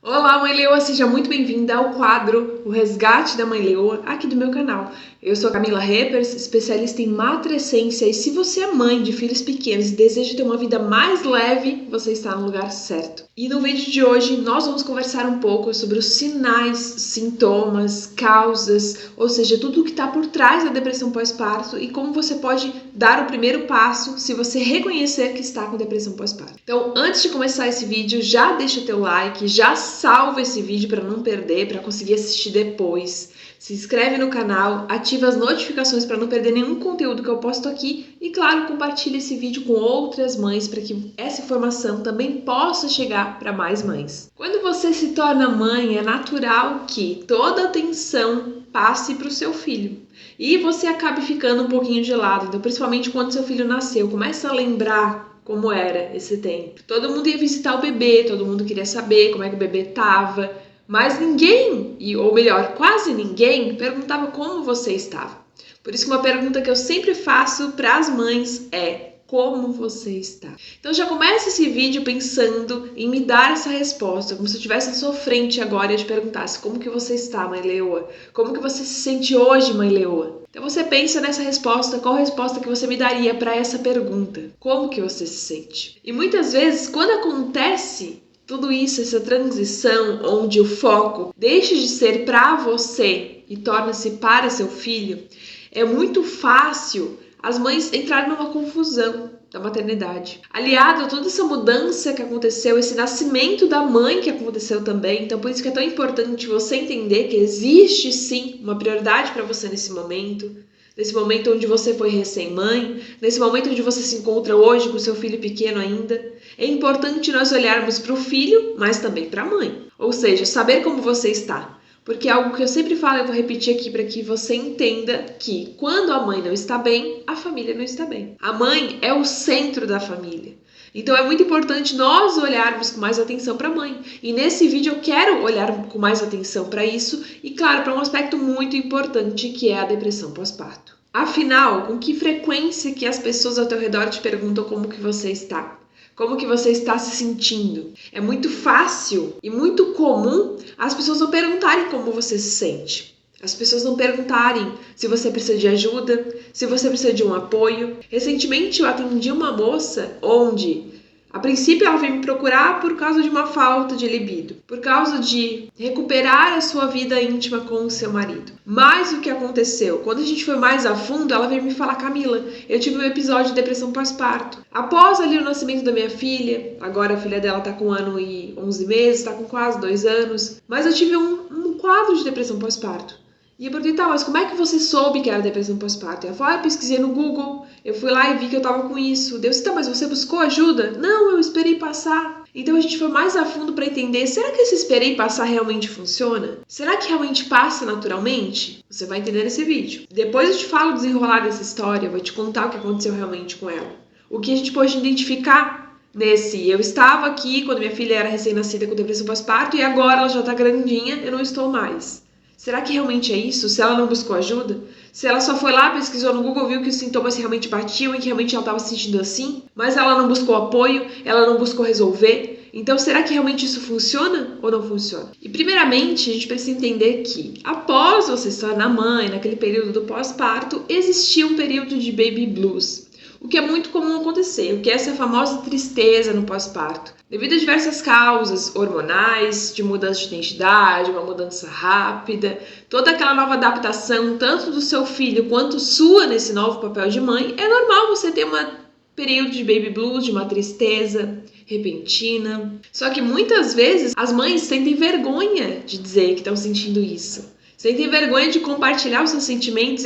Olá, Mãe Leoa, seja muito bem-vinda ao quadro O Resgate da Mãe Leoa, aqui do meu canal. Eu sou a Camila Reppers, especialista em matrescência, e se você é mãe de filhos pequenos e deseja ter uma vida mais leve, você está no lugar certo. E no vídeo de hoje nós vamos conversar um pouco sobre os sinais, sintomas, causas, ou seja, tudo o que está por trás da depressão pós-parto e como você pode dar o primeiro passo se você reconhecer que está com depressão pós-parto. Então, antes de começar esse vídeo, já deixa teu like, já salva esse vídeo para não perder, para conseguir assistir depois. Se inscreve no canal, ativa as notificações para não perder nenhum conteúdo que eu posto aqui e, claro, compartilha esse vídeo com outras mães para que essa informação também possa chegar para mais mães. Quando você se torna mãe, é natural que toda a atenção passe para o seu filho e você acabe ficando um pouquinho de lado. Então, principalmente quando seu filho nasceu, começa a lembrar como era esse tempo. Todo mundo ia visitar o bebê, todo mundo queria saber como é que o bebê estava. Mas ninguém, ou melhor, quase ninguém, perguntava como você estava. Por isso que uma pergunta que eu sempre faço para as mães é: como você está? Então já começa esse vídeo pensando em me dar essa resposta, como se eu estivesse na sua frente agora e eu te perguntasse: como que você está, Mãe Leoa? Como que você se sente hoje, Mãe Leoa? Então você pensa nessa resposta, qual a resposta que você me daria para essa pergunta? Como que você se sente? E muitas vezes, quando acontece tudo isso, essa transição onde o foco deixa de ser para você e torna-se para seu filho, é muito fácil as mães entrarem numa confusão da maternidade. Aliado a toda essa mudança que aconteceu, esse nascimento da mãe que aconteceu também, então por isso que é tão importante você entender que existe sim uma prioridade para você nesse momento onde você foi recém-mãe, nesse momento onde você se encontra hoje com seu filho pequeno ainda. É importante nós olharmos para o filho, mas também para a mãe. Ou seja, saber como você está. Porque é algo que eu sempre falo, eu vou repetir aqui para que você entenda que quando a mãe não está bem, a família não está bem. A mãe é o centro da família. Então é muito importante nós olharmos com mais atenção para a mãe. E nesse vídeo eu quero olhar com mais atenção para isso e, claro, para um aspecto muito importante que é a depressão pós-parto. Afinal, com que frequência que as pessoas ao teu redor te perguntam como que você está? Como que você está se sentindo? É muito fácil e muito comum as pessoas não perguntarem como você se sente. As pessoas não perguntarem se você precisa de ajuda, se você precisa de um apoio. Recentemente eu atendi uma moça onde, a princípio, ela veio me procurar por causa de uma falta de libido, por causa de recuperar a sua vida íntima com o seu marido. Mas o que aconteceu? Quando a gente foi mais a fundo, ela veio me falar: Camila, eu tive um episódio de depressão pós-parto. Após ali o nascimento da minha filha, agora a filha dela tá com 1 ano e 11 meses, tá com quase 2 anos, mas eu tive um quadro de depressão pós-parto. E eu perguntei: tá, mas como é que você soube que era depressão pós-parto? Ela falou: eu pesquisei no Google, eu fui lá e vi que eu tava com isso. Eu disse: tá, mas você buscou ajuda? Não, eu esperei passar. Então a gente foi mais a fundo para entender: será que esse esperei passar realmente funciona? Será que realmente passa naturalmente? Você vai entender nesse vídeo. Depois eu te falo o desenrolar dessa história, eu vou te contar o que aconteceu realmente com ela. O que a gente pode identificar nesse: eu estava aqui quando minha filha era recém-nascida com depressão pós-parto e agora ela já tá grandinha, eu não estou mais. Será que realmente é isso? Se ela não buscou ajuda? Se ela só foi lá, pesquisou no Google, viu que os sintomas realmente batiam e que realmente ela estava se sentindo assim, mas ela não buscou apoio, ela não buscou resolver? Então, será que realmente isso funciona ou não funciona? E primeiramente, a gente precisa entender que após você se tornar mãe, naquele período do pós-parto, existia um período de baby blues. O que é muito comum acontecer, o que é essa famosa tristeza no pós-parto. Devido a diversas causas hormonais, de mudança de identidade, uma mudança rápida, toda aquela nova adaptação, tanto do seu filho quanto sua nesse novo papel de mãe, é normal você ter um período de baby blues, de uma tristeza repentina. Só que muitas vezes as mães sentem vergonha de dizer que estão sentindo isso. Sentem vergonha de compartilhar os seus sentimentos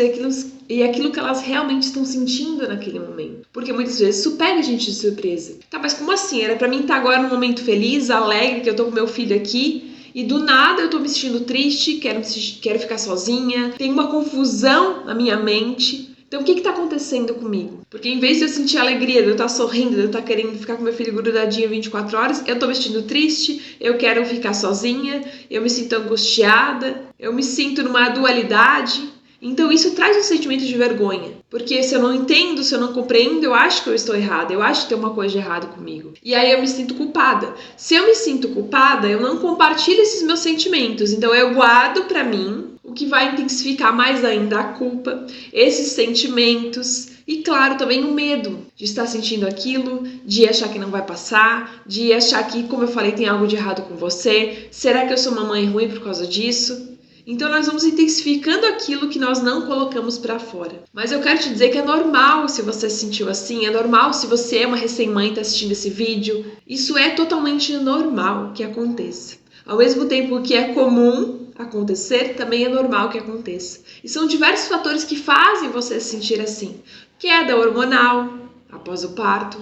e aquilo que elas realmente estão sentindo naquele momento. Porque muitas vezes isso pega a gente de surpresa. Tá, mas como assim? Era pra mim estar agora num momento feliz, alegre, que eu tô com meu filho aqui, e do nada eu tô me sentindo triste, quero ficar sozinha, tem uma confusão na minha mente. Então, o que está acontecendo comigo? Porque em vez de eu sentir alegria, de eu estar sorrindo, de eu estar querendo ficar com meu filho grudadinho 24 horas, eu estou me sentindo triste, eu quero ficar sozinha, eu me sinto angustiada, eu me sinto numa dualidade. Então isso traz um sentimento de vergonha, porque se eu não entendo, se eu não compreendo, eu acho que eu estou errada, eu acho que tem uma coisa de errado comigo. E aí eu me sinto culpada. Se eu me sinto culpada, eu não compartilho esses meus sentimentos, então eu guardo pra mim, o que vai intensificar mais ainda a culpa, esses sentimentos e, claro, também o medo de estar sentindo aquilo, de achar que não vai passar, de achar que, como eu falei, tem algo de errado com você. Será que eu sou uma mãe ruim por causa disso? Então nós vamos intensificando aquilo que nós não colocamos para fora. Mas eu quero te dizer que é normal se você se sentiu assim, é normal se você é uma recém-mãe e está assistindo esse vídeo. Isso é totalmente normal que aconteça. Ao mesmo tempo que é comum acontecer, também é normal que aconteça. E são diversos fatores que fazem você se sentir assim. Queda hormonal após o parto,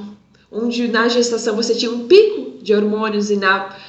onde na gestação você tinha um pico de hormônios e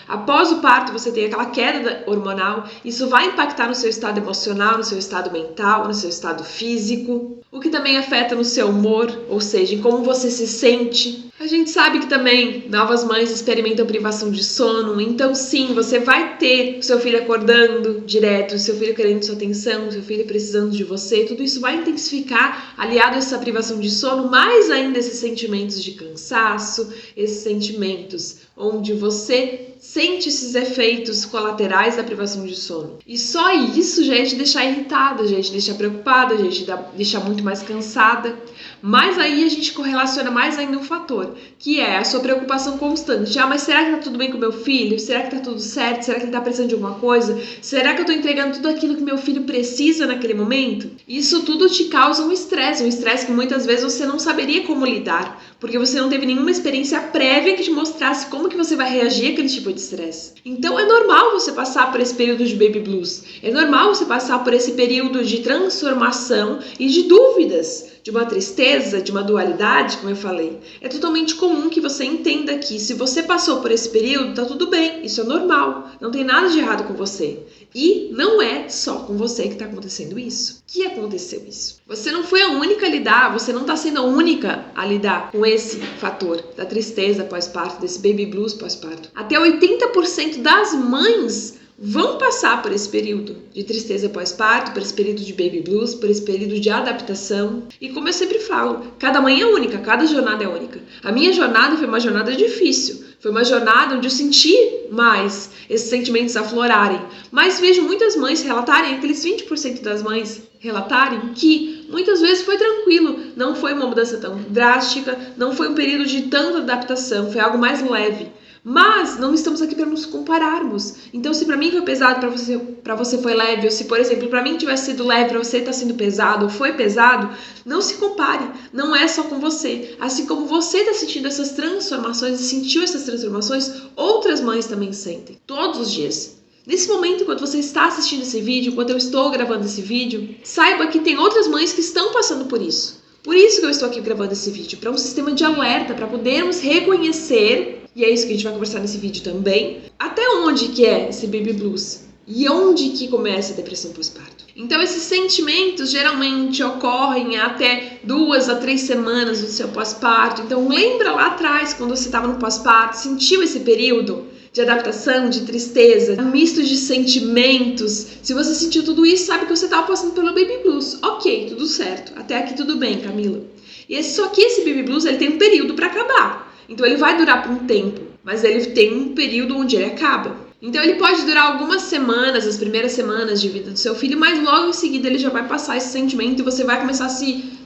após o parto você tem aquela queda hormonal. Isso vai impactar no seu estado emocional, no seu estado mental, no seu estado físico, o que também afeta no seu humor, ou seja, em como você se sente. A gente sabe que também novas mães experimentam privação de sono, então sim, você vai ter o seu filho acordando direto, o seu filho querendo sua atenção, o seu filho precisando de você, tudo isso vai intensificar, aliado a essa privação de sono, mais ainda esses sentimentos de cansaço, esses sentimentos onde você sente esses efeitos colaterais da privação de sono. E só isso já é te deixar irritada, já é te deixar preocupada, já é te deixar muito mais cansada. Mas aí a gente correlaciona mais ainda um fator, que é a sua preocupação constante. Mas será que tá tudo bem com meu filho? Será que tá tudo certo? Será que ele tá precisando de alguma coisa? Será que eu tô entregando tudo aquilo que meu filho precisa naquele momento? Isso tudo te causa um estresse que muitas vezes você não saberia como lidar, porque você não teve nenhuma experiência prévia que te mostrasse como que você vai reagir àquele tipo de estresse. Então é normal você passar por esse período de baby blues, é normal você passar por esse período de transformação e de dúvidas, de uma tristeza, de uma dualidade, como eu falei. É totalmente comum que você entenda que se você passou por esse período, tá tudo bem, isso é normal, não tem nada de errado com você. E não é só com você que está acontecendo isso. Que aconteceu isso? Você não foi a única a lidar, você não está sendo a única a lidar com esse fator da tristeza pós-parto, desse baby blues pós-parto. Até 80% das mães vão passar por esse período de tristeza pós-parto, por esse período de baby blues, por esse período de adaptação. E como eu sempre falo, cada mãe é única, cada jornada é única. A minha jornada foi uma jornada difícil. Foi uma jornada onde eu senti mais esses sentimentos aflorarem. Mas vejo muitas mães relatarem, aqueles 20% das mães relatarem que muitas vezes foi tranquilo. Não foi uma mudança tão drástica, não foi um período de tanta adaptação, foi algo mais leve. Mas não estamos aqui para nos compararmos. Então, se para mim foi pesado, para você foi leve, ou se, por exemplo, para mim tivesse sido leve, para você está sendo pesado, ou foi pesado, não se compare. Não é só com você. Assim como você está sentindo essas transformações e sentiu essas transformações, outras mães também sentem. Todos os dias. Nesse momento, enquanto você está assistindo esse vídeo, enquanto eu estou gravando esse vídeo, saiba que tem outras mães que estão passando por isso. Por isso que eu estou aqui gravando esse vídeo, para um sistema de alerta, para podermos reconhecer. E é isso que a gente vai conversar nesse vídeo também. Até onde que é esse baby blues? E onde que começa a depressão pós-parto? Então esses sentimentos geralmente ocorrem até 2 a 3 semanas do seu pós-parto. Então lembra lá atrás, quando você estava no pós-parto, sentiu esse período de adaptação, de tristeza, misto de sentimentos. Se você sentiu tudo isso, sabe que você estava passando pelo baby blues. Ok, tudo certo. Até aqui tudo bem, Camila. Só que esse baby blues ele tem um período para acabar. Então ele vai durar por um tempo, mas ele tem um período onde ele acaba. Então ele pode durar algumas semanas, as primeiras semanas de vida do seu filho, mas logo em seguida ele já vai passar esse sentimento e você vai começar a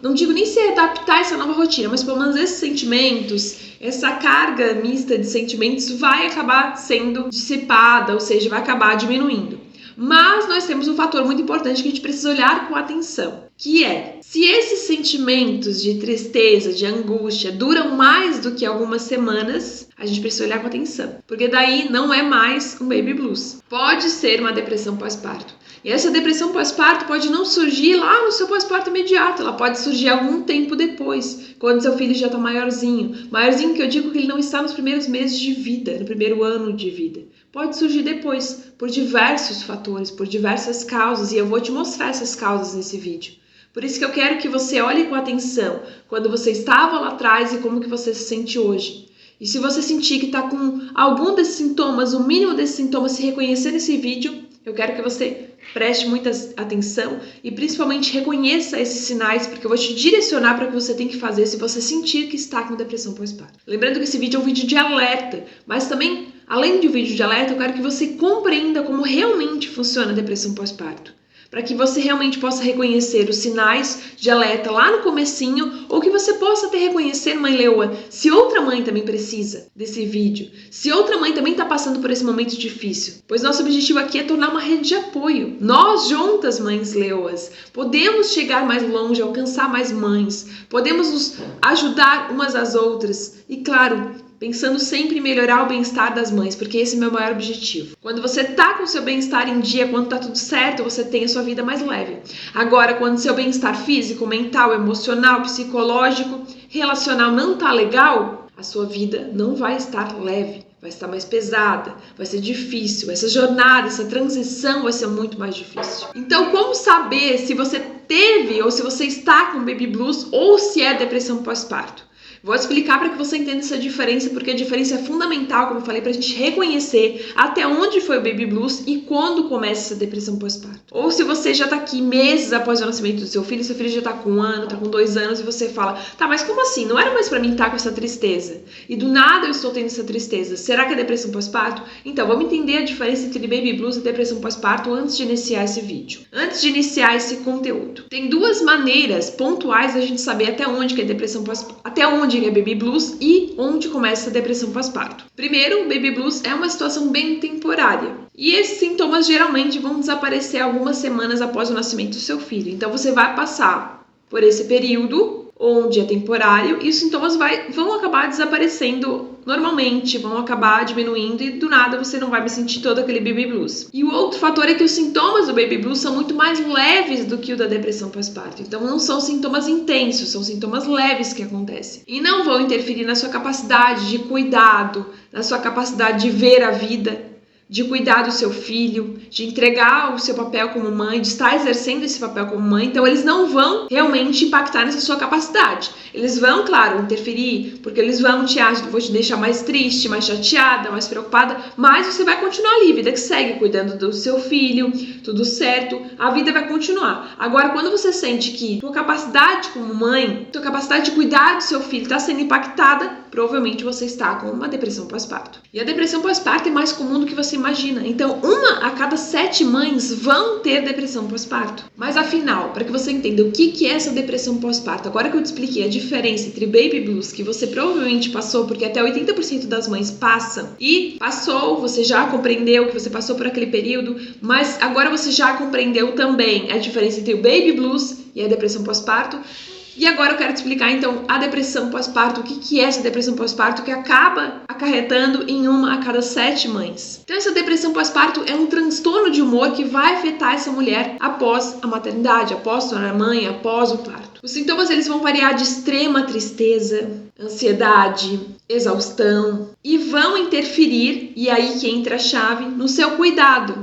não digo nem se adaptar a essa nova rotina, mas pelo menos esses sentimentos, essa carga mista de sentimentos vai acabar sendo dissipada, ou seja, vai acabar diminuindo. Mas nós temos um fator muito importante que a gente precisa olhar com atenção, que é, se esses sentimentos de tristeza, de angústia duram mais do que algumas semanas, a gente precisa olhar com atenção, porque daí não é mais um baby blues. Pode ser uma depressão pós-parto. E essa depressão pós-parto pode não surgir lá no seu pós-parto imediato, ela pode surgir algum tempo depois, quando seu filho já está maiorzinho. Maiorzinho que eu digo que ele não está nos primeiros meses de vida, no primeiro ano de vida. Pode surgir depois, por diversos fatores, por diversas causas, e eu vou te mostrar essas causas nesse vídeo. Por isso que eu quero que você olhe com atenção quando você estava lá atrás e como que você se sente hoje. E se você sentir que está com algum desses sintomas, o mínimo desses sintomas, se reconhecer nesse vídeo, eu quero que você preste muita atenção e principalmente reconheça esses sinais, porque eu vou te direcionar para o que você tem que fazer se você sentir que está com depressão pós-parto. Lembrando que esse vídeo é um vídeo de alerta, mas também, além de um vídeo de alerta, eu quero que você compreenda como realmente funciona a depressão pós-parto, para que você realmente possa reconhecer os sinais de alerta lá no comecinho, ou que você possa até reconhecer, mãe leoa, se outra mãe também precisa desse vídeo, se outra mãe também está passando por esse momento difícil, pois nosso objetivo aqui é tornar uma rede de apoio. Nós juntas, mães leoas, podemos chegar mais longe, alcançar mais mães, podemos nos ajudar umas às outras e, claro, pensando sempre em melhorar o bem-estar das mães, porque esse é o meu maior objetivo. Quando você tá com o seu bem-estar em dia, quando tá tudo certo, você tem a sua vida mais leve. Agora, quando seu bem-estar físico, mental, emocional, psicológico, relacional não tá legal, a sua vida não vai estar leve, vai estar mais pesada, vai ser difícil. Essa jornada, essa transição vai ser muito mais difícil. Então, como saber se você teve ou se você está com baby blues ou se é depressão pós-parto? Vou explicar para que você entenda essa diferença, porque a diferença é fundamental, como eu falei, para a gente reconhecer até onde foi o baby blues e quando começa essa depressão pós-parto. Ou se você já está aqui meses após o nascimento do seu filho já está com 1 ano, está com 2 anos, e você fala, tá, mas como assim? Não era mais para mim estar com essa tristeza? E do nada eu estou tendo essa tristeza. Será que é depressão pós-parto? Então, vamos entender a diferença entre baby blues e depressão pós-parto antes de iniciar esse vídeo. Antes de iniciar esse conteúdo. Tem 2 maneiras pontuais da gente saber até onde que é depressão pós-parto, até onde é baby blues e onde começa a depressão pós-parto. Primeiro, o baby blues é uma situação bem temporária. E esses sintomas geralmente vão desaparecer algumas semanas após o nascimento do seu filho. Então você vai passar por esse período onde é temporário e os sintomas vão acabar desaparecendo normalmente, vão acabar diminuindo e do nada você não vai mais sentir todo aquele baby blues. E o outro fator é que os sintomas do baby blues são muito mais leves do que o da depressão pós-parto. Então não são sintomas intensos, são sintomas leves que acontecem. E não vão interferir na sua capacidade de cuidado, na sua capacidade de ver a vida, de cuidar do seu filho, de entregar o seu papel como mãe, de estar exercendo esse papel como mãe. Então eles não vão realmente impactar nessa sua capacidade. Eles vão, claro, interferir, porque eles vão vou te deixar mais triste, mais chateada, mais preocupada, mas você vai continuar ali, vida que segue, cuidando do seu filho, tudo certo, a vida vai continuar. Agora, quando você sente que tua capacidade como mãe, tua capacidade de cuidar do seu filho está sendo impactada, provavelmente você está com uma depressão pós-parto. E a depressão pós-parto é mais comum do que você imagina. Então, 1 a cada 7 mães vão ter depressão pós-parto. Mas afinal, para que você entenda o que é essa depressão pós-parto, agora que eu te expliquei a diferença entre baby blues, que você provavelmente passou, porque até 80% das mães passam, e passou, você já compreendeu que você passou por aquele período, mas agora você já compreendeu também a diferença entre o baby blues e a depressão pós-parto. E agora eu quero te explicar, então, a depressão pós-parto, o que é essa depressão pós-parto que acaba acarretando em 1 a cada 7 mães. Então, essa depressão pós-parto é um transtorno de humor que vai afetar essa mulher após a maternidade, após se tornar mãe, após o parto. Os sintomas, eles vão variar de extrema tristeza, ansiedade, exaustão e vão interferir, e aí que entra a chave, no seu cuidado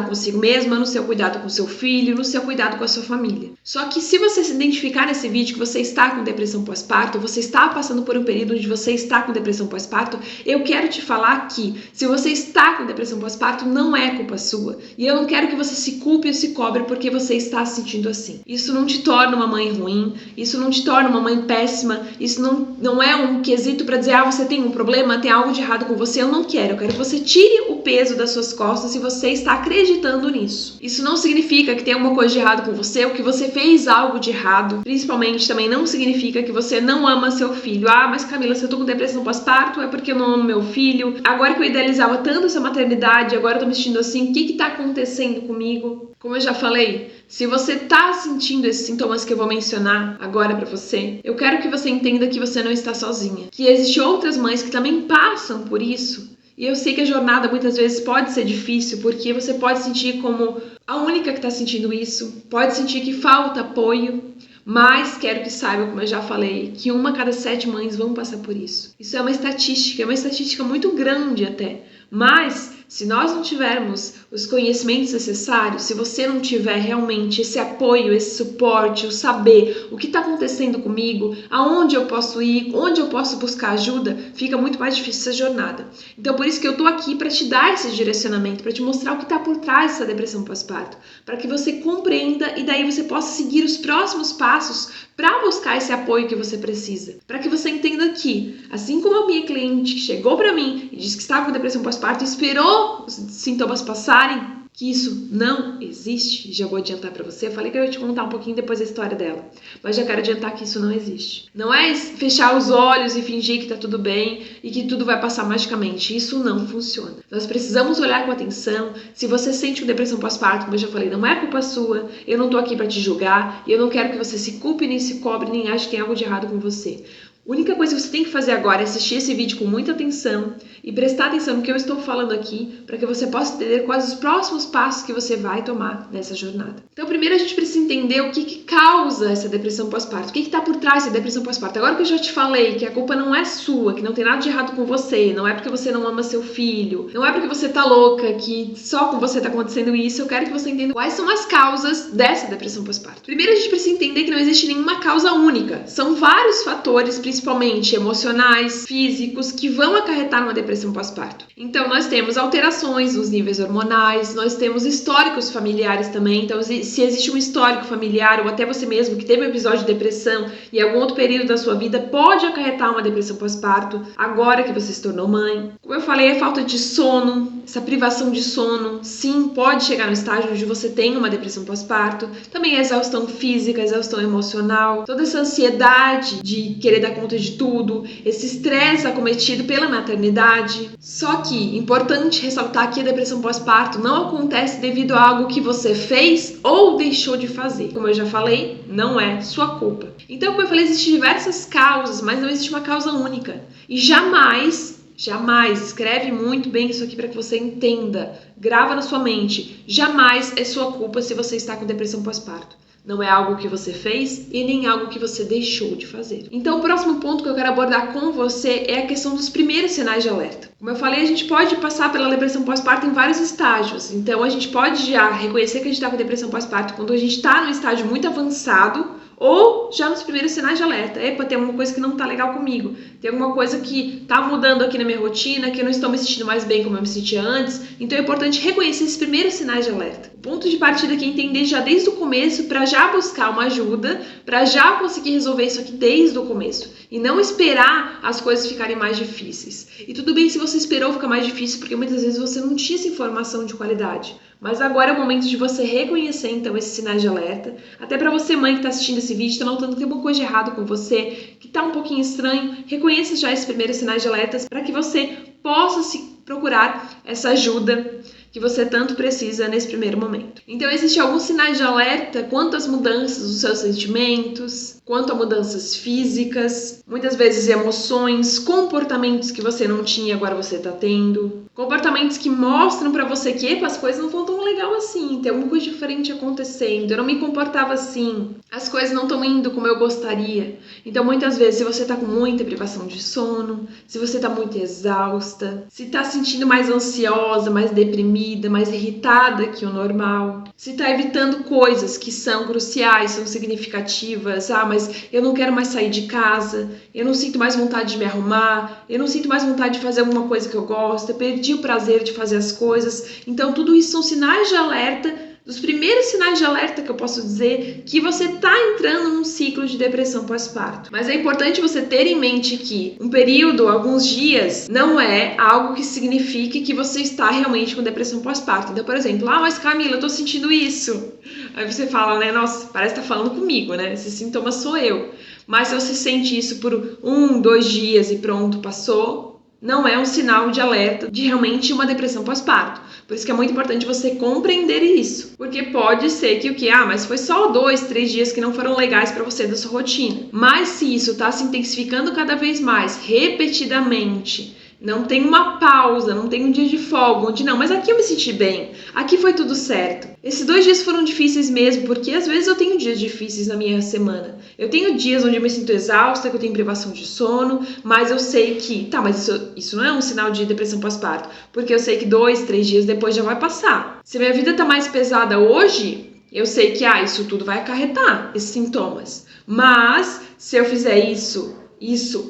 consigo mesma, no seu cuidado com seu filho, no seu cuidado com a sua família. Só que se você se identificar nesse vídeo que você está com depressão pós-parto, você está passando por um período onde você está com depressão pós-parto, eu quero te falar que se você está com depressão pós-parto, não é culpa sua. E eu não quero que você se culpe ou se cobre porque você está se sentindo assim. Isso não te torna uma mãe ruim, isso não te torna uma mãe péssima, isso não é um quesito para dizer, você tem um problema, tem algo de errado com você. Eu não quero, eu quero que você tire o peso das suas costas se você está acreditando nisso. Isso não significa que tem alguma coisa de errado com você ou que você fez algo de errado. Principalmente também não significa que você não ama seu filho. Mas Camila, se eu tô com depressão pós-parto é porque eu não amo meu filho. Agora que eu idealizava tanto essa maternidade, agora eu tô me sentindo assim, o que tá acontecendo comigo? Como eu já falei, se você tá sentindo esses sintomas que eu vou mencionar agora pra você, eu quero que você entenda que você não está sozinha. Que existem outras mães que também passam por isso. E eu sei que a jornada muitas vezes pode ser difícil, porque você pode sentir como a única que está sentindo isso, pode sentir que falta apoio, mas quero que saiba, como eu já falei, que 1 a cada 7 mães vão passar por isso. Isso é uma estatística muito grande até, mas se nós não tivermos os conhecimentos necessários, se você não tiver realmente esse apoio, esse suporte, o saber o que está acontecendo comigo, aonde eu posso ir, onde eu posso buscar ajuda, fica muito mais difícil essa jornada. Então, por isso que eu tô aqui para te dar esse direcionamento, para te mostrar o que está por trás dessa depressão pós-parto, para que você compreenda e daí você possa seguir os próximos passos para buscar esse apoio que você precisa. Para que você entenda que, assim como a minha cliente que chegou para mim e disse que estava com depressão pós-parto e esperou os sintomas passarem, que isso não existe. Já vou adiantar para você. Eu falei que eu ia te contar um pouquinho depois da história dela, mas já quero adiantar que isso não existe. Não é fechar os olhos e fingir que tá tudo bem e que tudo vai passar magicamente. Isso não funciona. Nós precisamos olhar com atenção. Se você sente com depressão pós-parto, como eu já falei, não é culpa sua. Eu não tô aqui para te julgar e eu não quero que você se culpe, nem se cobre, nem ache que tem algo de errado com você. A única coisa que você tem que fazer agora é assistir esse vídeo com muita atenção e prestar atenção no que eu estou falando aqui para que você possa entender quais os próximos passos que você vai tomar nessa jornada. Então, primeiro a gente precisa entender o que causa essa depressão pós-parto, o que está por trás dessa depressão pós-parto. Agora que eu já te falei que a culpa não é sua, que não tem nada de errado com você, não é porque você não ama seu filho, não é porque você tá louca, que só com você tá acontecendo isso, eu quero que você entenda quais são as causas dessa depressão pós-parto. Primeiro a gente precisa entender que não existe nenhuma causa única, são vários fatores, principalmente emocionais, físicos, que vão acarretar numa depressão pós-parto. Então, nós temos alterações nos níveis hormonais, nós temos históricos familiares também. Então, se existe um histórico familiar, ou até você mesmo que teve um episódio de depressão em algum outro período da sua vida, pode acarretar uma depressão pós-parto, agora que você se tornou mãe. Como eu falei, a falta de sono, essa privação de sono, sim, pode chegar no estágio onde você tem uma depressão pós-parto. Também a exaustão física, a exaustão emocional, toda essa ansiedade de querer dar conta de tudo, esse estresse acometido pela maternidade. Só que, importante ressaltar que a depressão pós-parto não acontece devido a algo que você fez ou deixou de fazer. Como eu já falei, não é sua culpa. Então, como eu falei, existem diversas causas, mas não existe uma causa única. E jamais, escreve muito bem isso aqui para que você entenda, grava na sua mente, jamais é sua culpa se você está com depressão pós-parto. Não é algo que você fez e nem algo que você deixou de fazer. Então, o próximo ponto que eu quero abordar com você é a questão dos primeiros sinais de alerta. Como eu falei, a gente pode passar pela depressão pós-parto em vários estágios. Então, a gente pode já reconhecer que a gente está com depressão pós-parto quando a gente está num estágio muito avançado ou já nos primeiros sinais de alerta. Epa, tem alguma coisa que não tá legal comigo. Tem alguma coisa que tá mudando aqui na minha rotina, que eu não estou me sentindo mais bem como eu me sentia antes. Então é importante reconhecer esses primeiros sinais de alerta. O ponto de partida aqui é entender já desde o começo para já buscar uma ajuda, para já conseguir resolver isso aqui desde o começo. E não esperar as coisas ficarem mais difíceis. E tudo bem se você esperou ficar mais difícil, porque muitas vezes você não tinha essa informação de qualidade. Mas agora é o momento de você reconhecer, então, esses sinais de alerta. Até para você, mãe, que está assistindo esse vídeo, está notando que tem alguma coisa de errado com você, que está um pouquinho estranho, reconheça já esses primeiros sinais de alerta para que você possa se procurar essa ajuda que você tanto precisa nesse primeiro momento. Então, existem alguns sinais de alerta quanto às mudanças dos seus sentimentos, quanto a mudanças físicas, muitas vezes emoções, comportamentos que você não tinha e agora você está tendo, comportamentos que mostram para você que epa, as coisas não estão tão legal assim, tem alguma coisa diferente acontecendo, eu não me comportava assim, as coisas não estão indo como eu gostaria. Então, muitas vezes, se você está com muita privação de sono, se você está muito exausta, se está sentindo mais ansiosa, mais deprimida, mais irritada que o normal, se está evitando coisas que são cruciais, são significativas, mas eu não quero mais sair de casa, eu não sinto mais vontade de me arrumar, eu não sinto mais vontade de fazer alguma coisa que eu gosto, eu perdi o prazer de fazer as coisas. Então, tudo isso são sinais de alerta, dos primeiros sinais de alerta que eu posso dizer que você está entrando num ciclo de depressão pós-parto. Mas é importante você ter em mente que um período, alguns dias, não é algo que signifique que você está realmente com depressão pós-parto. Então, por exemplo, mas Camila, eu tô sentindo isso. Aí você fala, né, nossa, parece que tá falando comigo, né? Esse sintoma sou eu. Mas se você sente isso por 1, 2 dias e pronto, passou, não é um sinal de alerta de realmente uma depressão pós-parto. Por isso que é muito importante você compreender isso. Porque pode ser que mas foi só 2, 3 dias que não foram legais para você da sua rotina. Mas se isso está se intensificando cada vez mais, repetidamente, Não tem uma pausa, não tem um dia de folga, onde não, mas aqui eu me senti bem, aqui foi tudo certo. Esses 2 dias foram difíceis mesmo, porque às vezes eu tenho dias difíceis na minha semana. Eu tenho dias onde eu me sinto exausta, que eu tenho privação de sono, mas eu sei que, mas isso não é um sinal de depressão pós-parto, porque eu sei que 2, 3 dias depois já vai passar. Se minha vida tá mais pesada hoje, eu sei que, isso tudo vai acarretar, esses sintomas. Mas, se eu fizer isso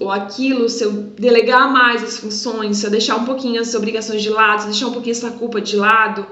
ou aquilo, se eu delegar mais as funções, se eu deixar um pouquinho as obrigações de lado, se eu deixar um pouquinho essa culpa de lado,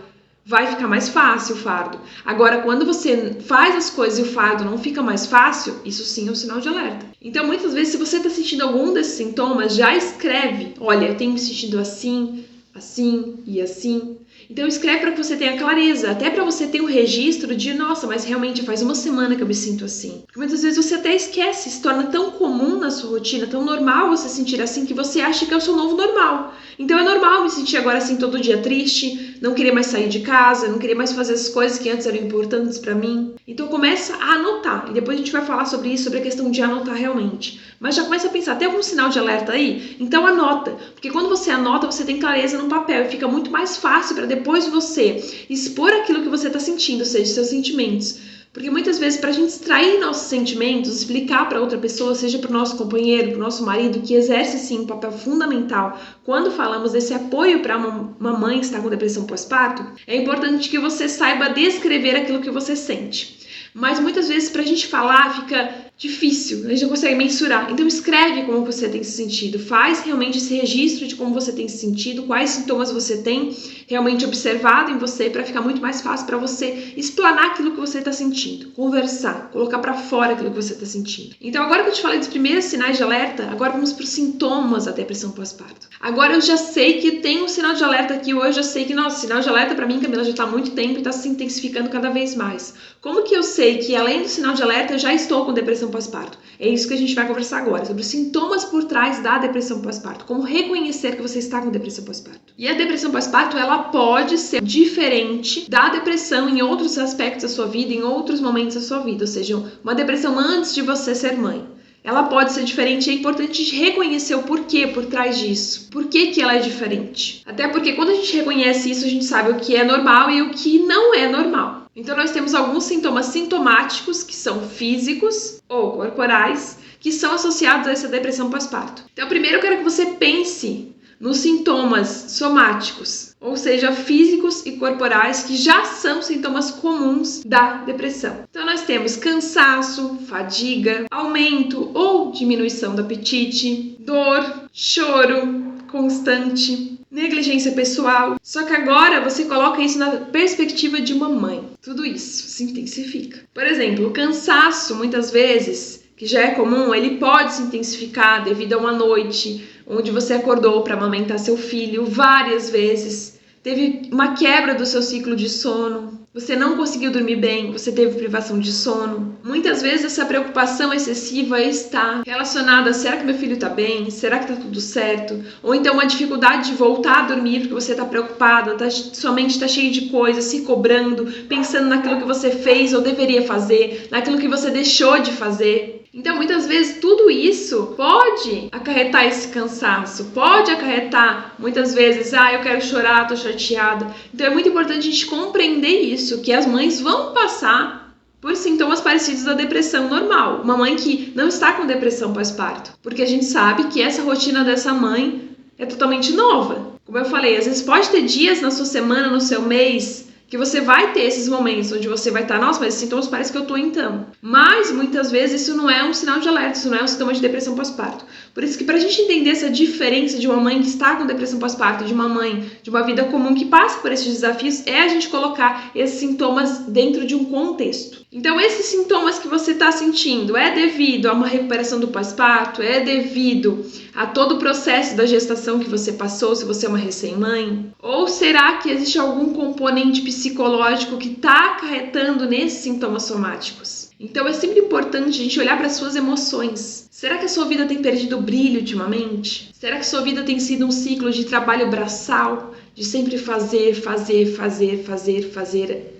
vai ficar mais fácil o fardo. Agora, quando você faz as coisas e o fardo não fica mais fácil, isso sim é um sinal de alerta. Então, muitas vezes, se você está sentindo algum desses sintomas, já escreve. Olha, eu tenho me sentido assim, assim e assim. Então escreve para que você tenha clareza, até para você ter um registro de, nossa, mas realmente faz uma semana que eu me sinto assim. Porque muitas vezes você até esquece, se torna tão comum na sua rotina, tão normal você sentir assim, que você acha que é o seu novo normal. Então é normal me sentir agora assim todo dia triste, não querer mais sair de casa, não querer mais fazer as coisas que antes eram importantes para mim. Então começa a anotar, e depois a gente vai falar sobre isso, sobre a questão de anotar realmente. Mas já começa a pensar, tem algum sinal de alerta aí? Então anota, porque quando você anota, você tem clareza no papel e fica muito mais fácil para depois você expor aquilo que você está sentindo, ou seja, seus sentimentos. Porque muitas vezes, para a gente extrair nossos sentimentos, explicar para outra pessoa, seja para o nosso companheiro, para o nosso marido, que exerce sim um papel fundamental quando falamos desse apoio para uma mãe que está com depressão pós-parto, é importante que você saiba descrever aquilo que você sente. Mas muitas vezes, para a gente falar, fica difícil, a gente não consegue mensurar. Então escreve como você tem se sentido, faz realmente esse registro de como você tem se sentido, quais sintomas você tem realmente observado em você, para ficar muito mais fácil para você explanar aquilo que você está sentindo, conversar, colocar para fora aquilo que você está sentindo. Então agora que eu te falei dos primeiros sinais de alerta, agora vamos para os sintomas da depressão pós-parto. Agora eu já sei que tem um sinal de alerta aqui hoje, eu sei que, nossa, sinal de alerta para mim, Camila, já está há muito tempo e está se intensificando cada vez mais. Como que eu sei que além do sinal de alerta eu já estou com depressão pós-parto? É isso que a gente vai conversar agora, sobre os sintomas por trás da depressão pós-parto, como reconhecer que você está com depressão pós-parto. E a depressão pós-parto, ela pode ser diferente da depressão em outros aspectos da sua vida, em outros momentos da sua vida, ou seja, uma depressão antes de você ser mãe. Ela pode ser diferente e é importante reconhecer o porquê por trás disso. Por que ela é diferente? Até porque quando a gente reconhece isso, a gente sabe o que é normal e o que não é normal. Então nós temos alguns sintomas sintomáticos, que são físicos ou corporais, que são associados a essa depressão pós-parto. Então primeiro eu quero que você pense nos sintomas somáticos, ou seja, físicos e corporais, que já são sintomas comuns da depressão. Então nós temos cansaço, fadiga, aumento ou diminuição do apetite, dor, choro constante, negligência pessoal. Só que agora você coloca isso na perspectiva de uma mãe. Tudo isso se intensifica. Por exemplo, o cansaço, muitas vezes, que já é comum, ele pode se intensificar devido a uma noite onde você acordou para amamentar seu filho várias vezes, teve uma quebra do seu ciclo de sono, você não conseguiu dormir bem, você teve privação de sono. Muitas vezes essa preocupação excessiva está relacionada a: será que meu filho está bem? Será que está tudo certo? Ou então uma dificuldade de voltar a dormir porque você está preocupada, sua mente está cheia de coisas, se cobrando, pensando naquilo que você fez ou deveria fazer, naquilo que você deixou de fazer. Então, muitas vezes, tudo isso pode acarretar esse cansaço, pode acarretar, muitas vezes, eu quero chorar, tô chateada. Então, é muito importante a gente compreender isso, que as mães vão passar por sintomas parecidos da depressão normal. Uma mãe que não está com depressão pós-parto, porque a gente sabe que essa rotina dessa mãe é totalmente nova. Como eu falei, às vezes pode ter dias na sua semana, no seu mês, que você vai ter esses momentos onde você vai estar, nossa, mas esses sintomas parece que eu tô então. Mas, muitas vezes, isso não é um sinal de alerta, isso não é um sintoma de depressão pós-parto. Por isso que, pra gente entender essa diferença de uma mãe que está com depressão pós-parto e de uma mãe de uma vida comum que passa por esses desafios, é a gente colocar esses sintomas dentro de um contexto. Então, esses sintomas que você está sentindo é devido a uma recuperação do pós-parto, é devido a todo o processo da gestação que você passou, se você é uma recém-mãe? Ou será que existe algum componente psicológico que está acarretando nesses sintomas somáticos? Então é sempre importante a gente olhar para as suas emoções. Será que a sua vida tem perdido o brilho ultimamente? Será que a sua vida tem sido um ciclo de trabalho braçal? De sempre fazer,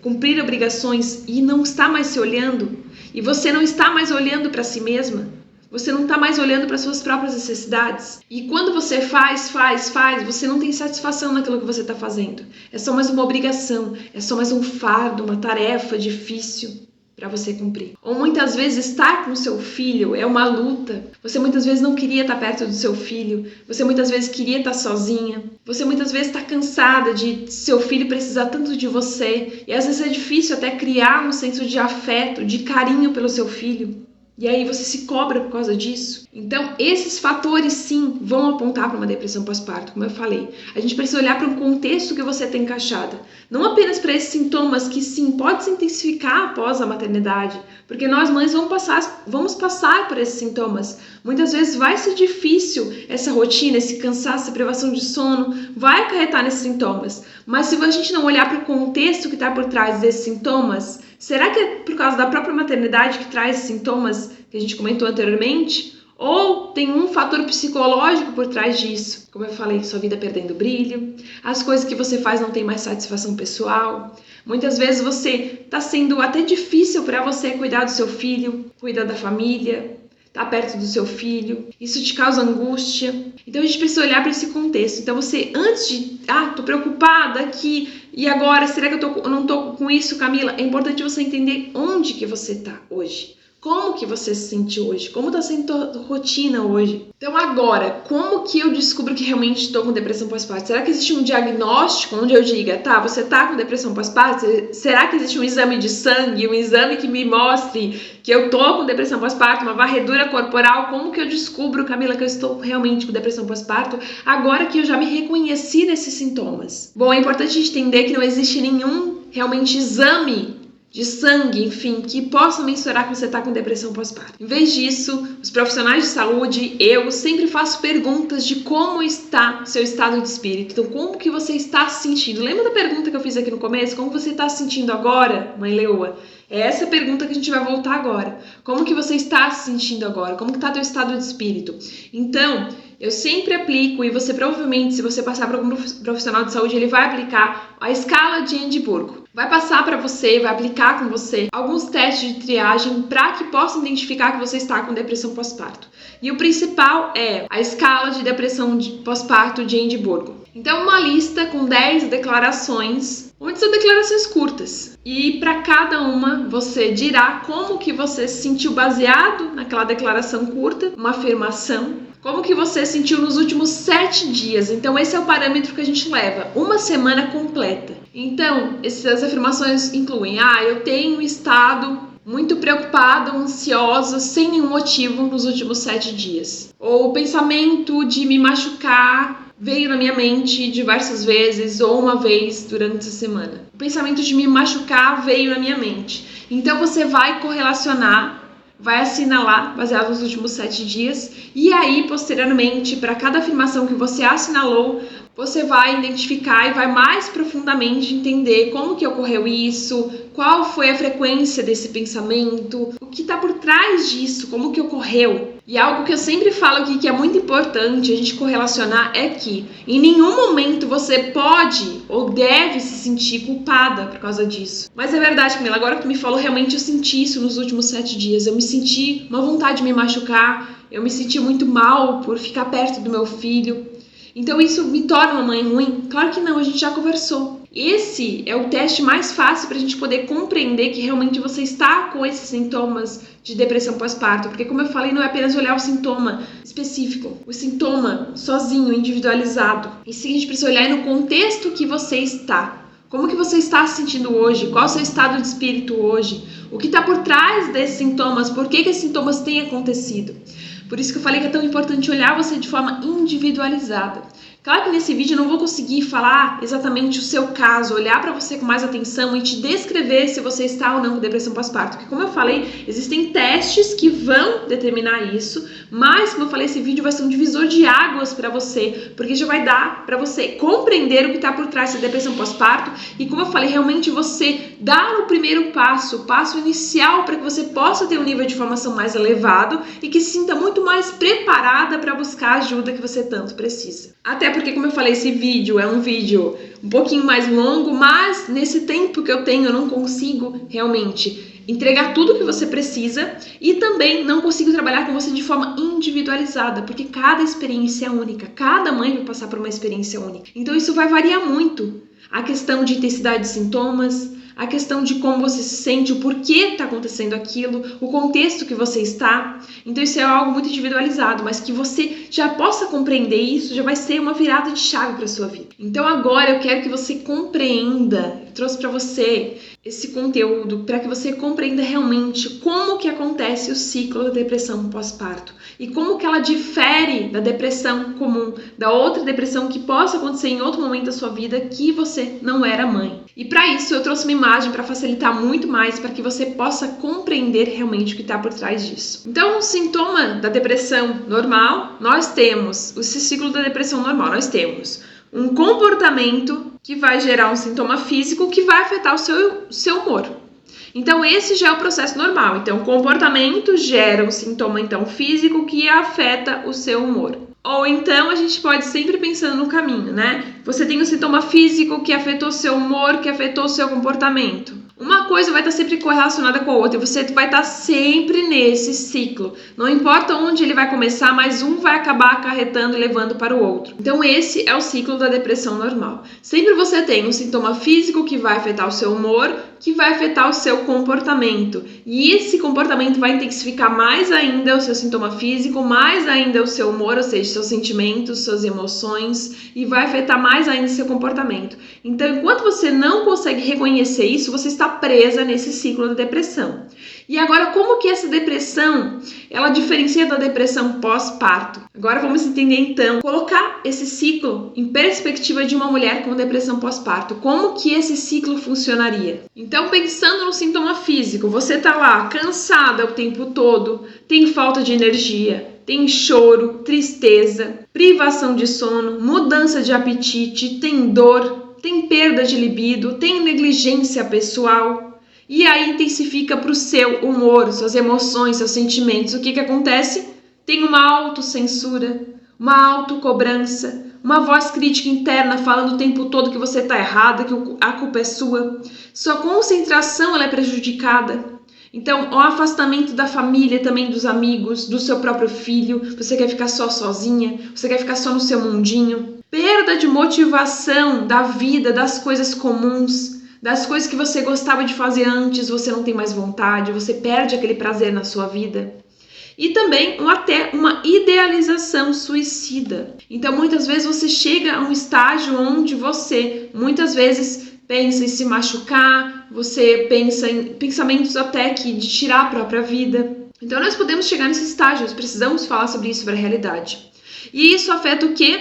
cumprir obrigações e não está mais se olhando? E você não está mais olhando para si mesma? Você não está mais olhando para suas próprias necessidades. E quando você faz, você não tem satisfação naquilo que você está fazendo. É só mais uma obrigação, é só mais um fardo, uma tarefa difícil para você cumprir. Ou muitas vezes estar com seu filho é uma luta. Você muitas vezes não queria estar perto do seu filho. Você muitas vezes queria estar sozinha. Você muitas vezes está cansada de seu filho precisar tanto de você. E às vezes é difícil até criar um senso de afeto, de carinho pelo seu filho. E aí você se cobra por causa disso. Então, esses fatores, sim, vão apontar para uma depressão pós-parto, como eu falei. A gente precisa olhar para um contexto que você está encaixada. Não apenas para esses sintomas que, sim, pode se intensificar após a maternidade. Porque nós, mães, vamos passar por esses sintomas. Muitas vezes vai ser difícil essa rotina, esse cansaço, essa privação de sono, vai acarretar nesses sintomas. Mas se a gente não olhar para o contexto que está por trás desses sintomas, será que é por causa da própria maternidade que traz esses sintomas que a gente comentou anteriormente? Ou tem um fator psicológico por trás disso? Como eu falei, sua vida perdendo brilho, as coisas que você faz não tem mais satisfação pessoal. Muitas vezes você está sendo até difícil para você cuidar do seu filho, cuidar da família, estar perto do seu filho. Isso te causa angústia. Então a gente precisa olhar para esse contexto. Então você, antes de, tô preocupada aqui, e agora, será que eu não tô com isso, Camila? É importante você entender onde que você tá hoje. Como que você se sente hoje? Como está sendo a rotina hoje? Então agora, como que eu descubro que realmente estou com depressão pós-parto? Será que existe um diagnóstico onde eu diga, você está com depressão pós-parto? Será que existe um exame de sangue, um exame que me mostre que eu estou com depressão pós-parto, uma varredura corporal? Como que eu descubro, Camila, que eu estou realmente com depressão pós-parto? Agora que eu já me reconheci nesses sintomas. Bom, é importante a gente entender que não existe nenhum realmente exame de sangue, enfim, que possa mensurar que você está com depressão pós-parto. Em vez disso, os profissionais de saúde, eu sempre faço perguntas de como está o seu estado de espírito. Então, como que você está se sentindo? Lembra da pergunta que eu fiz aqui no começo? Como você está se sentindo agora, mãe leoa? É essa pergunta que a gente vai voltar agora. Como que você está se sentindo agora? Como que está teu estado de espírito? Então, eu sempre aplico, e você provavelmente, se você passar para algum profissional de saúde, ele vai aplicar a escala de Edimburgo. Vai passar para você, vai aplicar com você alguns testes de triagem para que possa identificar que você está com depressão pós-parto. E o principal é a escala de depressão pós-parto de Edimburgo. Então, uma lista com 10 declarações, onde são declarações curtas. E para cada uma, você dirá como que você se sentiu baseado naquela declaração curta, uma afirmação. Como que você sentiu nos últimos 7 dias? Então, esse é o parâmetro que a gente leva, uma semana completa. Então, essas afirmações incluem, eu tenho estado muito preocupada, ansiosa, sem nenhum motivo nos últimos 7 dias. Ou o pensamento de me machucar veio na minha mente diversas vezes ou uma vez durante essa semana. O pensamento de me machucar veio na minha mente. Então, você vai correlacionar, vai assinalar, baseado nos últimos 7 dias, e aí, posteriormente, para cada afirmação que você assinalou, você vai identificar e vai mais profundamente entender como que ocorreu isso, qual foi a frequência desse pensamento, o que está por trás disso, como que ocorreu. E algo que eu sempre falo aqui que é muito importante a gente correlacionar é que em nenhum momento você pode ou deve se sentir culpada por causa disso. Mas é verdade, Camila, agora que tu me falou, realmente eu senti isso nos últimos 7 dias. Eu me senti uma vontade de me machucar, eu me senti muito mal por ficar perto do meu filho. Então isso me torna uma mãe ruim? Claro que não, a gente já conversou. Esse é o teste mais fácil para a gente poder compreender que realmente você está com esses sintomas de depressão pós-parto. Porque, como eu falei, não é apenas olhar o sintoma específico, o sintoma sozinho, individualizado. E sim, a gente precisa olhar no contexto que você está. Como que você está se sentindo hoje? Qual é o seu estado de espírito hoje? O que está por trás desses sintomas? Por que esses sintomas têm acontecido? Por isso que eu falei que é tão importante olhar você de forma individualizada. Claro que nesse vídeo eu não vou conseguir falar exatamente o seu caso, olhar para você com mais atenção e te descrever se você está ou não com depressão pós-parto. Porque, como eu falei, existem testes que vão determinar isso, mas, como eu falei, esse vídeo vai ser um divisor de águas para você, porque já vai dar para você compreender o que está por trás da depressão pós-parto e, como eu falei, realmente você dar o primeiro passo, o passo inicial para que você possa ter um nível de formação mais elevado e que se sinta muito mais preparada para buscar a ajuda que você tanto precisa. Até porque, como eu falei, esse vídeo é um vídeo um pouquinho mais longo, mas nesse tempo que eu tenho eu não consigo realmente entregar tudo que você precisa e também não consigo trabalhar com você de forma individualizada, porque cada experiência é única, cada mãe vai passar por uma experiência única. Então isso vai variar muito. A questão de intensidade de sintomas, a questão de como você se sente, o porquê está acontecendo aquilo, o contexto que você está. Então isso é algo muito individualizado, mas que você já possa compreender isso, já vai ser uma virada de chave para a sua vida. Então agora eu quero que você compreenda, eu trouxe para você esse conteúdo para que você compreenda realmente como que acontece o ciclo da depressão pós-parto e como que ela difere da depressão comum, da outra depressão que possa acontecer em outro momento da sua vida que você não era mãe. E para isso eu trouxe uma imagem para facilitar muito mais, para que você possa compreender realmente o que está por trás disso. Então, o sintoma da depressão normal, nós temos, esse ciclo da depressão normal, nós temos um comportamento que vai gerar um sintoma físico que vai afetar o seu humor. Então, esse já é o processo normal. Então, o comportamento gera um sintoma então, físico que afeta o seu humor. Ou então, a gente pode sempre pensando no caminho, né? Você tem um sintoma físico que afetou o seu humor, que afetou o seu comportamento. Uma coisa vai estar sempre correlacionada com a outra, e você vai estar sempre nesse ciclo. Não importa onde ele vai começar, mas um vai acabar acarretando e levando para o outro. Então esse é o ciclo da depressão normal. Sempre você tem um sintoma físico que vai afetar o seu humor, que vai afetar o seu comportamento. E esse comportamento vai intensificar mais ainda o seu sintoma físico, mais ainda o seu humor, ou seja, seus sentimentos, suas emoções, e vai afetar mais ainda o seu comportamento. Então, enquanto você não consegue reconhecer isso, você está presa nesse ciclo da depressão. E agora, como que essa depressão, ela diferencia da depressão pós-parto? Agora vamos entender então, colocar esse ciclo em perspectiva de uma mulher com depressão pós-parto. Como que esse ciclo funcionaria? Então, pensando no sintoma físico, você tá lá cansada o tempo todo, tem falta de energia, tem choro, tristeza, privação de sono, mudança de apetite, tem dor, tem perda de libido, tem negligência pessoal. E aí intensifica para o seu humor, suas emoções, seus sentimentos. O que acontece? Tem uma autocensura, uma autocobrança, uma voz crítica interna falando o tempo todo que você está errada, que a culpa é sua. Sua concentração ela é prejudicada. Então, o afastamento da família, também dos amigos, do seu próprio filho. Você quer ficar só sozinha, você quer ficar só no seu mundinho. Perda de motivação da vida, das coisas comuns, das coisas que você gostava de fazer antes, você não tem mais vontade, você perde aquele prazer na sua vida. E também até uma idealização suicida. Então, muitas vezes você chega a um estágio onde você, muitas vezes, pensa em se machucar, você pensa em pensamentos até que de tirar a própria vida. Então, nós podemos chegar nesse estágio, nós precisamos falar sobre isso, sobre a realidade. E isso afeta o quê?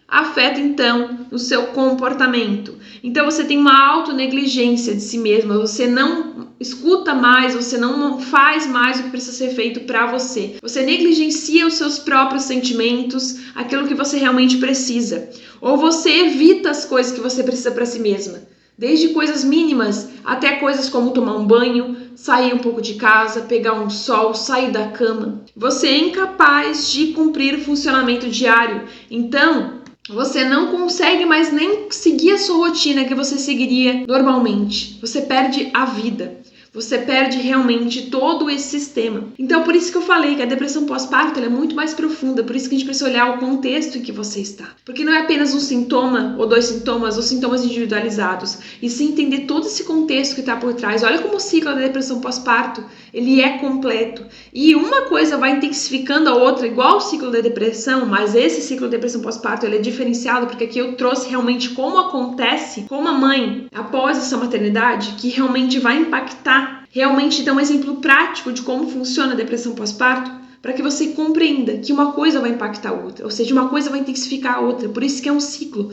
Afeta, então, o seu comportamento. Então, você tem uma autonegligência de si mesma, você não escuta mais, você não faz mais o que precisa ser feito para você. Você negligencia os seus próprios sentimentos, aquilo que você realmente precisa. Ou você evita as coisas que você precisa para si mesma. Desde coisas mínimas até coisas como tomar um banho, sair um pouco de casa, pegar um sol, sair da cama. Você é incapaz de cumprir o funcionamento diário. Então, você não consegue mais nem seguir a sua rotina que você seguiria normalmente. Você perde a vida. Você perde realmente todo esse sistema. Então, por isso que eu falei que a depressão pós-parto é muito mais profunda. Por isso que a gente precisa olhar o contexto em que você está. Porque não é apenas um sintoma, ou dois sintomas, ou sintomas individualizados. E sim entender todo esse contexto que está por trás. Olha como o ciclo da depressão pós-parto, ele é completo. E uma coisa vai intensificando a outra, igual o ciclo da depressão, mas esse ciclo da depressão pós-parto ele é diferenciado, porque aqui eu trouxe realmente como acontece com a mãe após essa maternidade, que realmente vai impactar. Realmente dá um exemplo prático de como funciona a depressão pós-parto, para que você compreenda que uma coisa vai impactar a outra, ou seja, uma coisa vai intensificar a outra, por isso que é um ciclo.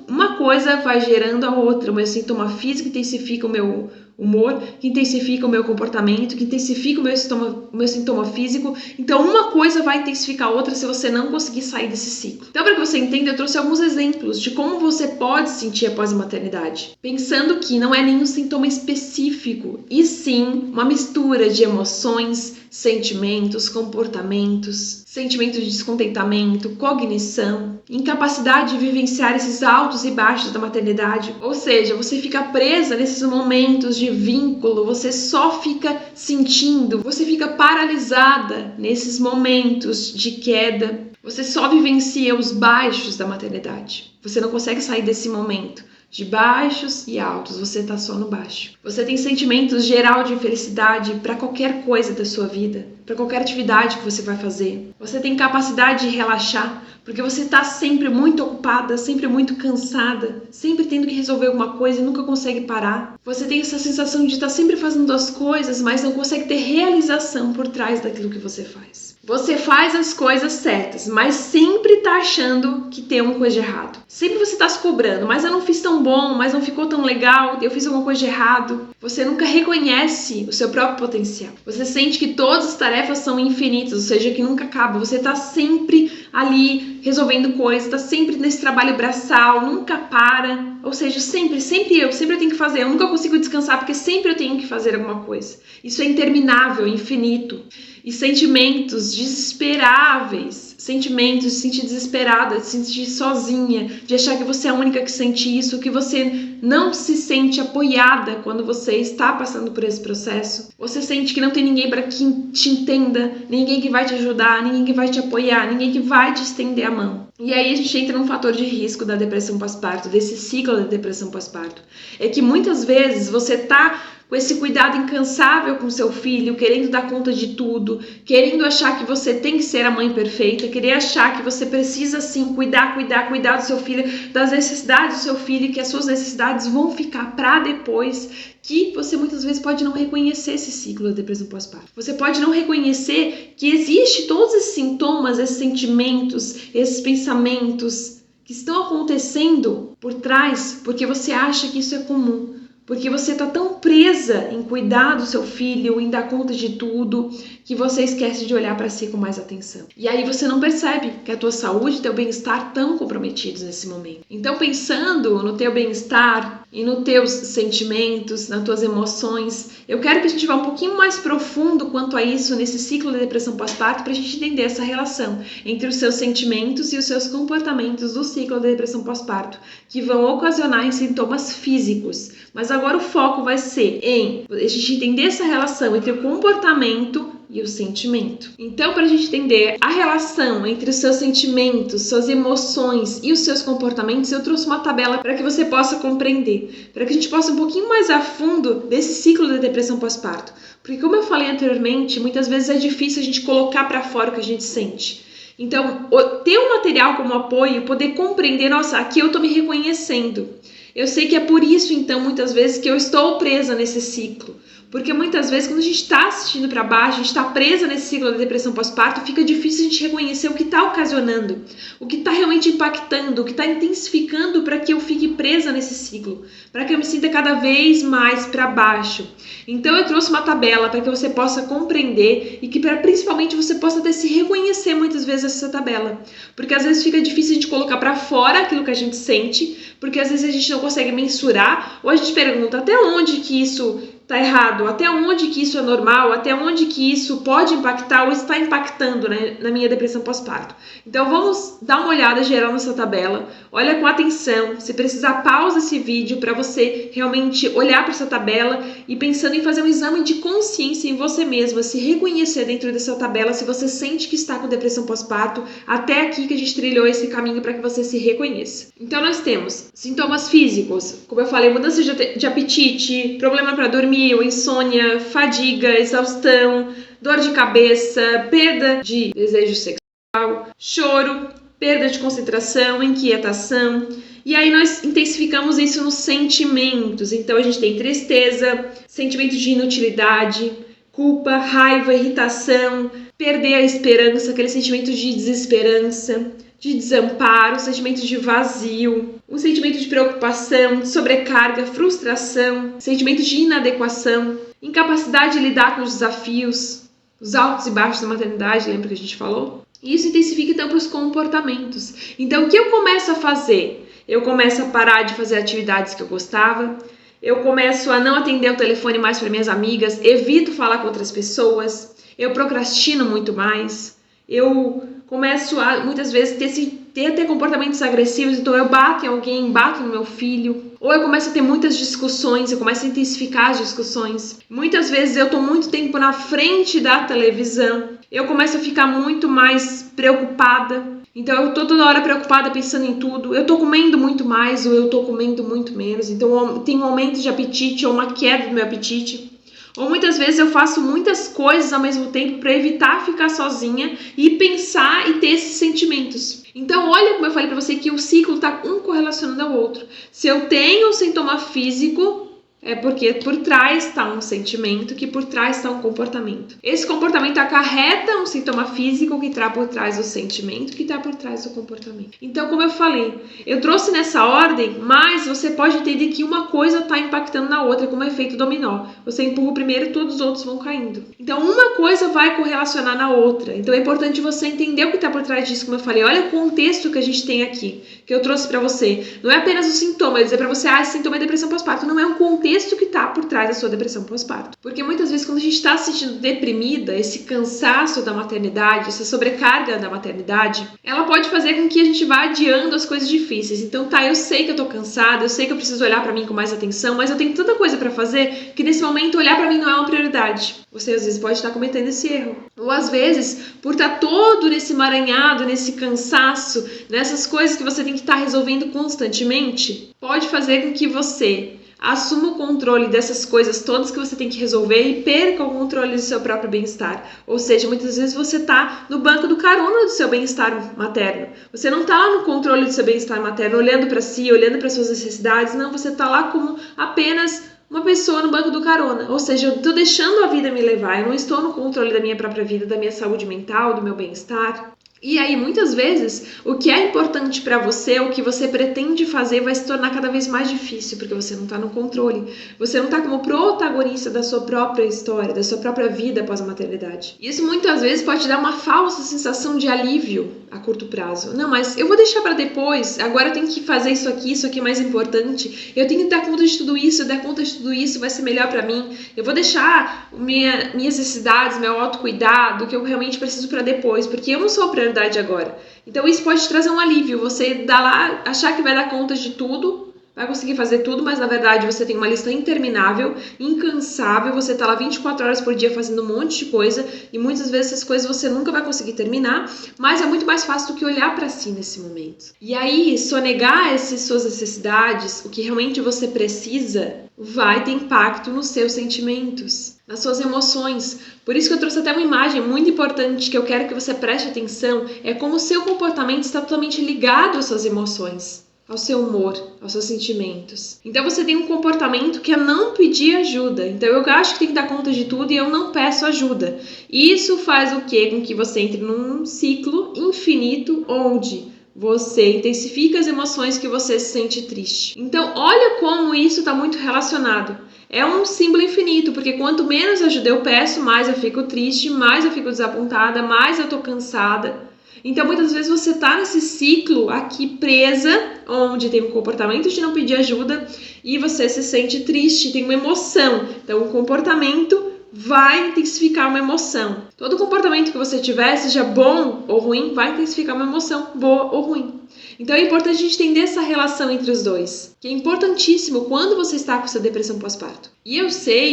Uma coisa vai gerando a outra, o meu sintoma físico intensifica o meu humor, que intensifica o meu comportamento, que intensifica o meu sintoma físico. Então, uma coisa vai intensificar a outra se você não conseguir sair desse ciclo. Então, para que você entenda, eu trouxe alguns exemplos de como você pode se sentir após a maternidade. Pensando que não é nenhum sintoma específico, e sim uma mistura de emoções, sentimentos, comportamentos, sentimentos de descontentamento, cognição. incapacidade de vivenciar esses altos e baixos da maternidade. Ou seja, você fica presa nesses momentos de vínculo, você só fica sentindo, você fica paralisada nesses momentos de queda. Você só vivencia os baixos da maternidade. Você não consegue sair desse momento de baixos e altos, você está só no baixo. Você tem sentimentos geral de infelicidade para qualquer coisa da sua vida, para qualquer atividade que você vai fazer. Você tem capacidade de relaxar, porque você está sempre muito ocupada, sempre muito cansada, sempre tendo que resolver alguma coisa e nunca consegue parar. Você tem essa sensação de estar sempre fazendo as coisas, mas não consegue ter realização por trás daquilo que você faz. Você faz as coisas certas, mas sempre está achando que tem alguma coisa de errado. Sempre você está se cobrando, mas eu não fiz tão bom, mas não ficou tão legal, eu fiz alguma coisa de errado. Você nunca reconhece o seu próprio potencial. Você sente que todas as tarefas são infinitas, ou seja, que nunca acaba. Você está sempre ali resolvendo coisas, está sempre nesse trabalho braçal, nunca para. Ou seja, sempre eu tenho que fazer. Eu nunca consigo descansar porque sempre eu tenho que fazer alguma coisa. Isso é interminável, infinito. E sentimentos desesperáveis, sentimentos de se sentir desesperada, de se sentir sozinha, de achar que você é a única que sente isso, que você não se sente apoiada quando você está passando por esse processo. Você sente que não tem ninguém para que te entenda, ninguém que vai te ajudar, ninguém que vai te apoiar, ninguém que vai te estender a mão. E aí a gente entra num fator de risco da depressão pós-parto, desse ciclo da depressão pós-parto. É que muitas vezes você tá com esse cuidado incansável com seu filho, querendo dar conta de tudo, querendo achar que você tem que ser a mãe perfeita, querer achar que você precisa sim cuidar do seu filho, das necessidades do seu filho, que as suas necessidades vão ficar para depois, que você muitas vezes pode não reconhecer esse ciclo da depressão pós-parto. Você pode não reconhecer que existe todos esses sintomas, esses sentimentos, esses pensamentos que estão acontecendo por trás, porque você acha que isso é comum. Porque você está tão presa em cuidar do seu filho, em dar conta de tudo, que você esquece de olhar para si com mais atenção. E aí você não percebe que a tua saúde e teu bem-estar estão comprometidos nesse momento. Então, pensando no teu bem-estar e nos teus sentimentos, nas tuas emoções, eu quero que a gente vá um pouquinho mais profundo quanto a isso nesse ciclo da depressão pós-parto para a gente entender essa relação entre os seus sentimentos e os seus comportamentos do ciclo da depressão pós-parto, que vão ocasionar em sintomas físicos. Mas agora o foco vai ser em a gente entender essa relação entre o comportamento e o sentimento. Então, para a gente entender a relação entre os seus sentimentos, suas emoções e os seus comportamentos, eu trouxe uma tabela para que você possa compreender, para que a gente possa ir um pouquinho mais a fundo desse ciclo da depressão pós-parto. Porque, como eu falei anteriormente, muitas vezes é difícil a gente colocar para fora o que a gente sente. Então, ter um material como apoio, poder compreender, nossa, aqui eu estou me reconhecendo. Eu sei que é por isso, então, muitas vezes que eu estou presa nesse ciclo. Porque muitas vezes, quando a gente está assistindo para baixo, a gente está presa nesse ciclo da depressão pós-parto, fica difícil a gente reconhecer o que está ocasionando, o que está realmente impactando, o que está intensificando para que eu fique presa nesse ciclo, para que eu me sinta cada vez mais para baixo. Então, eu trouxe uma tabela para que você possa compreender e que principalmente você possa até se reconhecer muitas vezes essa tabela. Porque às vezes fica difícil a gente colocar para fora aquilo que a gente sente, porque às vezes a gente não consegue mensurar, ou a gente pergunta até onde que isso está errado, até onde que isso é normal, até onde que isso pode impactar ou está impactando, né, na minha depressão pós-parto. Então vamos dar uma olhada geral nessa tabela, olha com atenção, se precisar pausa esse vídeo para você realmente olhar para essa tabela e pensando em fazer um exame de consciência em você mesma, se reconhecer dentro dessa tabela, se você sente que está com depressão pós-parto, até aqui que a gente trilhou esse caminho para que você se reconheça. Então nós temos sintomas físicos, como eu falei, mudança de apetite, problema para dormir, insônia, fadiga, exaustão, dor de cabeça, perda de desejo sexual, choro, perda de concentração, inquietação. E aí nós intensificamos isso nos sentimentos. Então a gente tem tristeza, sentimento de inutilidade, culpa, raiva, irritação, perder a esperança, aquele sentimento de desesperança, de desamparo, sentimento de vazio, um sentimento de preocupação, de sobrecarga, frustração, sentimento de inadequação, incapacidade de lidar com os desafios, os altos e baixos da maternidade, lembra que a gente falou? E isso intensifica então para os comportamentos. Então o que eu começo a fazer? Eu começo a parar de fazer atividades que eu gostava, eu começo a não atender o telefone mais para minhas amigas, evito falar com outras pessoas, eu procrastino muito mais, eu começo a, muitas vezes, ter ter até comportamentos agressivos, então eu bato em alguém, bato no meu filho, ou eu começo a ter muitas discussões, eu começo a intensificar as discussões. Muitas vezes eu tô muito tempo na frente da televisão, eu começo a ficar muito mais preocupada. Então eu tô toda hora preocupada pensando em tudo, eu tô comendo muito mais ou eu tô comendo muito menos, então tem um aumento de apetite ou uma queda do meu apetite. Ou muitas vezes eu faço muitas coisas ao mesmo tempo para evitar ficar sozinha e pensar e ter esses sentimentos. Então olha como eu falei para você que o ciclo está um correlacionando ao outro. Se eu tenho um sintoma físico, é porque por trás está um sentimento, que por trás está um comportamento. Esse comportamento acarreta um sintoma físico que está por trás do sentimento, que está por trás do comportamento. Então, como eu falei, eu trouxe nessa ordem, mas você pode entender que uma coisa está impactando na outra, como efeito dominó. Você empurra o primeiro e todos os outros vão caindo. Então, uma coisa vai correlacionar na outra. Então, é importante você entender o que está por trás disso, como eu falei. Olha o contexto que a gente tem aqui, que eu trouxe para você. Não é apenas o sintoma, é dizer para você, esse sintoma é depressão pós-parto. Não é um contexto que está por trás da sua depressão pós-parto. Porque muitas vezes quando a gente está se sentindo deprimida, esse cansaço da maternidade, essa sobrecarga da maternidade, ela pode fazer com que a gente vá adiando as coisas difíceis. Então eu sei que eu tô cansada, eu sei que eu preciso olhar para mim com mais atenção, mas eu tenho tanta coisa para fazer que nesse momento olhar para mim não é uma prioridade. Você às vezes pode estar cometendo esse erro. Ou às vezes, por estar todo nesse emaranhado, nesse cansaço, nessas coisas que você tem que estar resolvendo constantemente, pode fazer com que você assuma o controle dessas coisas todas que você tem que resolver e perca o controle do seu próprio bem-estar. Ou seja, muitas vezes você está no banco do carona do seu bem-estar materno. Você não está no controle do seu bem-estar materno, olhando para si, olhando para suas necessidades. Não, você está lá como apenas uma pessoa no banco do carona. Ou seja, eu estou deixando a vida me levar. Eu não estou no controle da minha própria vida, da minha saúde mental, do meu bem-estar. E aí, muitas vezes, o que é importante para você, o que você pretende fazer, vai se tornar cada vez mais difícil, porque você não está no controle. Você não está como protagonista da sua própria história, da sua própria vida após a maternidade. Isso muitas vezes pode te dar uma falsa sensação de alívio a curto prazo. Não, mas eu vou deixar para depois, agora eu tenho que fazer isso aqui é mais importante. Eu tenho que dar conta de tudo isso, eu dar conta de tudo isso vai ser melhor para mim. Eu vou deixar minhas necessidades, meu autocuidado, o que eu realmente preciso para depois, porque eu não sou a prioridade agora. Então isso pode te trazer um alívio, você dá lá, achar que vai dar conta de tudo, vai conseguir fazer tudo, mas na verdade você tem uma lista interminável, incansável, você tá lá 24 horas por dia fazendo um monte de coisa e muitas vezes essas coisas você nunca vai conseguir terminar, mas é muito mais fácil do que olhar para si nesse momento. E aí, sonegar essas suas necessidades, o que realmente você precisa, vai ter impacto nos seus sentimentos, nas suas emoções. Por isso que eu trouxe até uma imagem muito importante que eu quero que você preste atenção, é como o seu comportamento está totalmente ligado às suas emoções, ao seu humor, aos seus sentimentos. Então você tem um comportamento que é não pedir ajuda. Então eu acho que tem que dar conta de tudo e eu não peço ajuda. Isso faz o quê? Com que você entre num ciclo infinito onde você intensifica as emoções que você se sente triste. Então olha como isso está muito relacionado. É um símbolo infinito, porque quanto menos ajuda eu peço, mais eu fico triste, mais eu fico desapontada, mais eu tô cansada. Então, muitas vezes você tá nesse ciclo aqui presa, onde tem um comportamento de não pedir ajuda e você se sente triste, tem uma emoção. Então, o comportamento vai intensificar uma emoção. Todo comportamento que você tiver, seja bom ou ruim, vai intensificar uma emoção, boa ou ruim. Então, é importante a gente entender essa relação entre os dois, que é importantíssimo quando você está com essa depressão pós-parto. E eu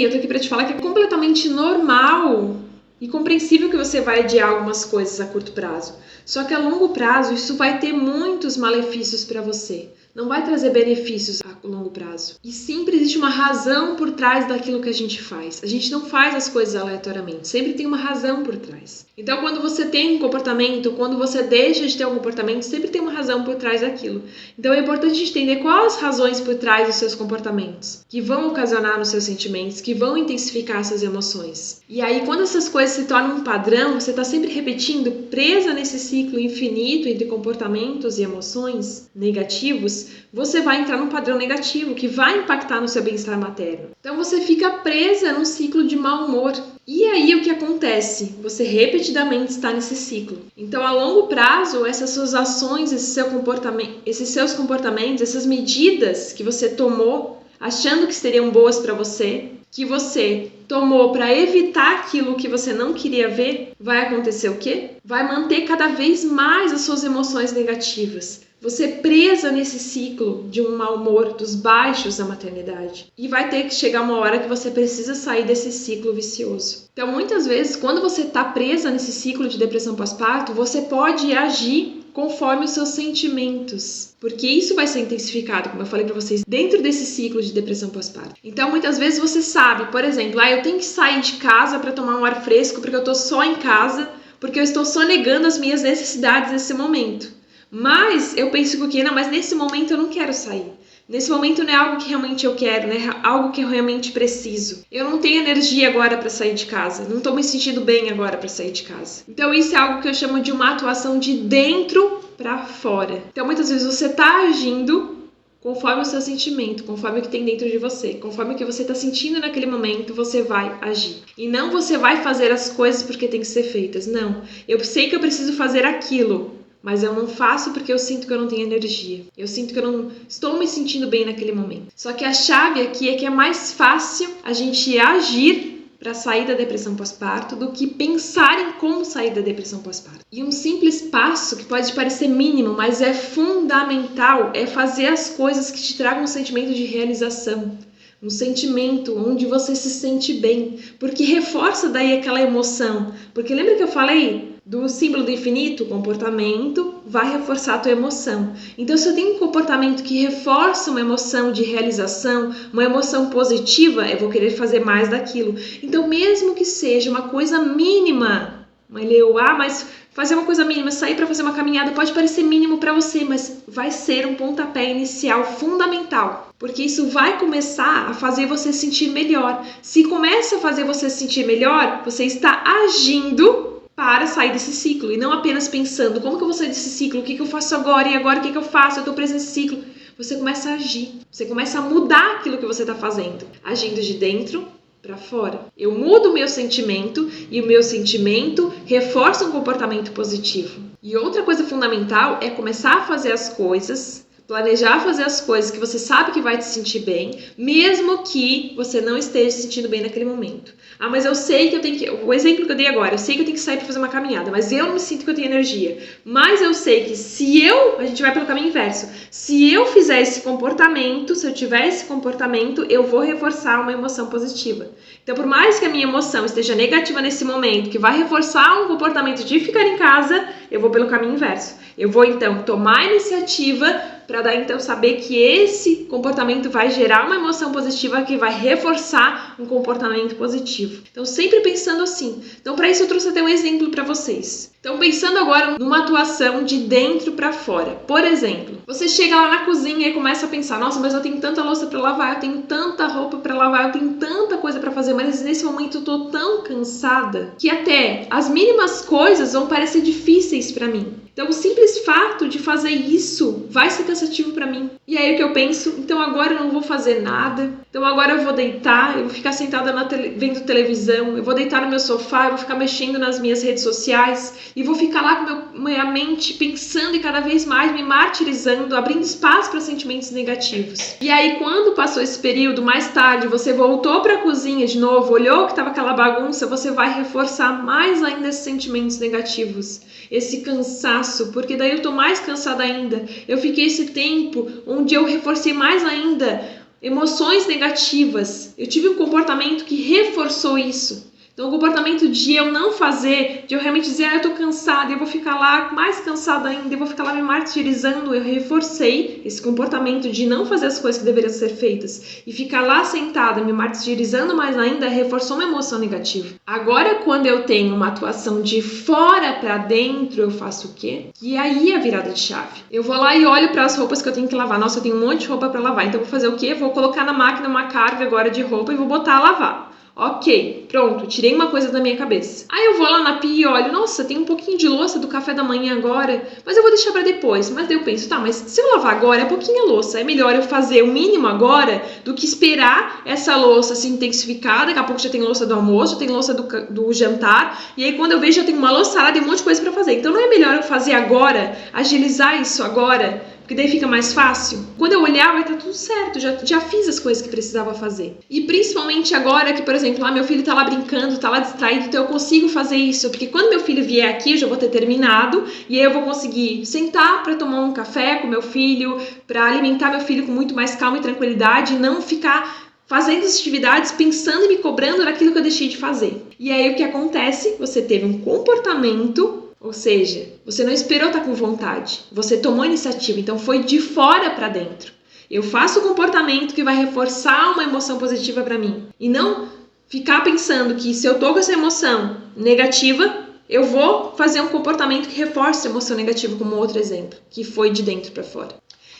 tô aqui para te falar que é completamente normal e compreensível que você vai adiar algumas coisas a curto prazo. Só que a longo prazo isso vai ter muitos malefícios para você. Não vai trazer benefícios a longo prazo. E sempre existe uma razão por trás daquilo que a gente faz. A gente não faz as coisas aleatoriamente. Sempre tem uma razão por trás. Então, quando você tem um comportamento, quando você deixa de ter um comportamento, sempre tem uma razão por trás daquilo. Então, é importante entender quais as razões por trás dos seus comportamentos, que vão ocasionar nos seus sentimentos, que vão intensificar suas emoções. E aí, quando essas coisas se tornam um padrão, você está sempre repetindo, presa nesse ciclo infinito entre comportamentos e emoções negativos, você vai entrar num padrão negativo que vai impactar no seu bem-estar materno. Então você fica presa num ciclo de mau humor. E aí o que acontece? Você repetidamente está nesse ciclo. Então a longo prazo, essas suas ações, esses seus comportamentos, essas medidas que você tomou, achando que seriam boas para você, que você tomou para evitar aquilo que você não queria ver, vai acontecer o quê? Vai manter cada vez mais as suas emoções negativas. Você presa nesse ciclo de um mau humor, dos baixos da maternidade. E vai ter que chegar uma hora que você precisa sair desse ciclo vicioso. Então, muitas vezes, quando você está presa nesse ciclo de depressão pós-parto, você pode agir conforme os seus sentimentos, porque isso vai ser intensificado, como eu falei para vocês, dentro desse ciclo de depressão pós-parto. Então, muitas vezes você sabe, por exemplo, eu tenho que sair de casa para tomar um ar fresco porque eu estou só em casa, porque eu estou sonegando as minhas necessidades nesse momento. Mas eu penso que não, mas nesse momento eu não quero sair. Nesse momento não é algo que realmente eu quero, não é algo que eu realmente preciso. Eu não tenho energia agora para sair de casa, não estou me sentindo bem agora para sair de casa. Então isso é algo que eu chamo de uma atuação de dentro para fora. Então muitas vezes você está agindo conforme o seu sentimento, conforme o que tem dentro de você, conforme o que você está sentindo naquele momento, você vai agir. E não você vai fazer as coisas porque tem que ser feitas, não. Eu sei que eu preciso fazer aquilo, mas eu não faço porque eu sinto que eu não tenho energia. Eu sinto que eu não estou me sentindo bem naquele momento. Só que a chave aqui é que é mais fácil a gente agir para sair da depressão pós-parto do que pensar em como sair da depressão pós-parto. E um simples passo que pode parecer mínimo, mas é fundamental, é fazer as coisas que te tragam um sentimento de realização. Um sentimento onde você se sente bem, porque reforça daí aquela emoção. Porque lembra que eu falei do símbolo do infinito? O comportamento vai reforçar a tua emoção. Então, se eu tenho um comportamento que reforça uma emoção de realização, uma emoção positiva, eu vou querer fazer mais daquilo. Então, mesmo que seja uma coisa mínima, mas fazer uma coisa mínima, sair para fazer uma caminhada, pode parecer mínimo para você, mas vai ser um pontapé inicial fundamental. Porque isso vai começar a fazer você sentir melhor. Se começa a fazer você sentir melhor, você está agindo para sair desse ciclo. E não apenas pensando, como que eu vou sair desse ciclo? O que eu faço agora? E agora o que eu faço? Eu estou preso nesse ciclo. Você começa a agir. Você começa a mudar aquilo que você está fazendo. Agindo de dentro para fora. Eu mudo o meu sentimento e o meu sentimento reforça um comportamento positivo. E outra coisa fundamental é começar a fazer as coisas, planejar fazer as coisas que você sabe que vai te sentir bem, mesmo que você não esteja se sentindo bem naquele momento. Mas eu sei que eu tenho que... O exemplo que eu dei agora, eu sei que eu tenho que sair para fazer uma caminhada, mas eu não me sinto que eu tenho energia. Mas eu sei que a gente vai pelo caminho inverso. Se eu fizer esse comportamento, se eu tiver esse comportamento, eu vou reforçar uma emoção positiva. Então, por mais que a minha emoção esteja negativa nesse momento, que vai reforçar um comportamento de ficar em casa, eu vou pelo caminho inverso. Eu vou, então, tomar a iniciativa para daí, então, saber que esse comportamento vai gerar uma emoção positiva que vai reforçar um comportamento positivo. Então, sempre pensando assim. Então, para isso, eu trouxe até um exemplo para vocês. Então, pensando agora numa atuação de dentro para fora. Por exemplo, você chega lá na cozinha e começa a pensar, nossa, mas eu tenho tanta louça para lavar, eu tenho tanta roupa para lavar, eu tenho tanta coisa para fazer, mas nesse momento eu tô tão cansada que até as mínimas coisas vão parecer difíceis para mim. Então, o simples fato de fazer isso vai ser cansativo para mim. E aí o que eu penso, então agora eu não vou fazer nada, então agora eu vou deitar, eu vou ficar sentada vendo televisão, eu vou deitar no meu sofá, eu vou ficar mexendo nas minhas redes sociais e vou ficar lá com minha mente pensando e cada vez mais me martirizando, abrindo espaço para sentimentos negativos. E aí quando passou esse período, mais tarde, você voltou para a cozinha de novo, olhou que estava aquela bagunça, você vai reforçar mais ainda esses sentimentos negativos, esse cansaço, porque daí eu tô mais cansada ainda. Eu fiquei esse tempo onde eu reforcei mais ainda emoções negativas. Eu tive um comportamento que reforçou isso. Então, o comportamento de eu não fazer, de eu realmente dizer, eu tô cansada, eu vou ficar lá mais cansada ainda, eu vou ficar lá me martirizando, eu reforcei esse comportamento de não fazer as coisas que deveriam ser feitas e ficar lá sentada, me martirizando mais ainda, reforçou uma emoção negativa. Agora, quando eu tenho uma atuação de fora para dentro, eu faço o quê? E aí é a virada de chave. Eu vou lá e olho para as roupas que eu tenho que lavar. Nossa, eu tenho um monte de roupa para lavar, então eu vou fazer o quê? Vou colocar na máquina uma carga agora de roupa e vou botar a lavar. Ok, pronto, tirei uma coisa da minha cabeça. Aí eu vou lá na pia e olho, nossa, tem um pouquinho de louça do café da manhã agora, mas eu vou deixar pra depois. Mas daí eu penso, tá, mas se eu lavar agora é pouquinha louça, é melhor eu fazer o mínimo agora do que esperar essa louça se intensificar. Daqui a pouco já tem louça do almoço, tem louça do jantar, e aí quando eu vejo já tenho uma louçada e um monte de coisa pra fazer. Então não é melhor eu fazer agora, agilizar isso agora, Porque daí fica mais fácil. Quando eu olhar, vai estar tudo certo. Já fiz as coisas que precisava fazer. E principalmente agora que, por exemplo, meu filho tá lá brincando, tá lá distraído, então eu consigo fazer isso. Porque quando meu filho vier aqui, eu já vou ter terminado. E aí eu vou conseguir sentar para tomar um café com meu filho, para alimentar meu filho com muito mais calma e tranquilidade. E não ficar fazendo as atividades, pensando e me cobrando daquilo que eu deixei de fazer. E aí o que acontece? Você teve um comportamento... Ou seja, você não esperou estar com vontade, você tomou iniciativa, então foi de fora para dentro. Eu faço o comportamento que vai reforçar uma emoção positiva para mim. E não ficar pensando que se eu tô com essa emoção negativa, eu vou fazer um comportamento que reforce a emoção negativa, como outro exemplo, que foi de dentro para fora.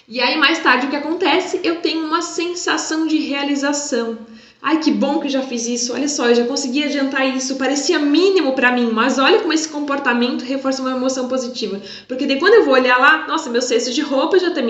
E aí mais tarde o que acontece? Eu tenho uma sensação de realização. Ai, que bom que eu já fiz isso, olha só, eu já consegui adiantar isso, parecia mínimo pra mim, mas olha como esse comportamento reforça uma emoção positiva. Porque daí quando eu vou olhar lá, nossa, meu cesto de roupa já tem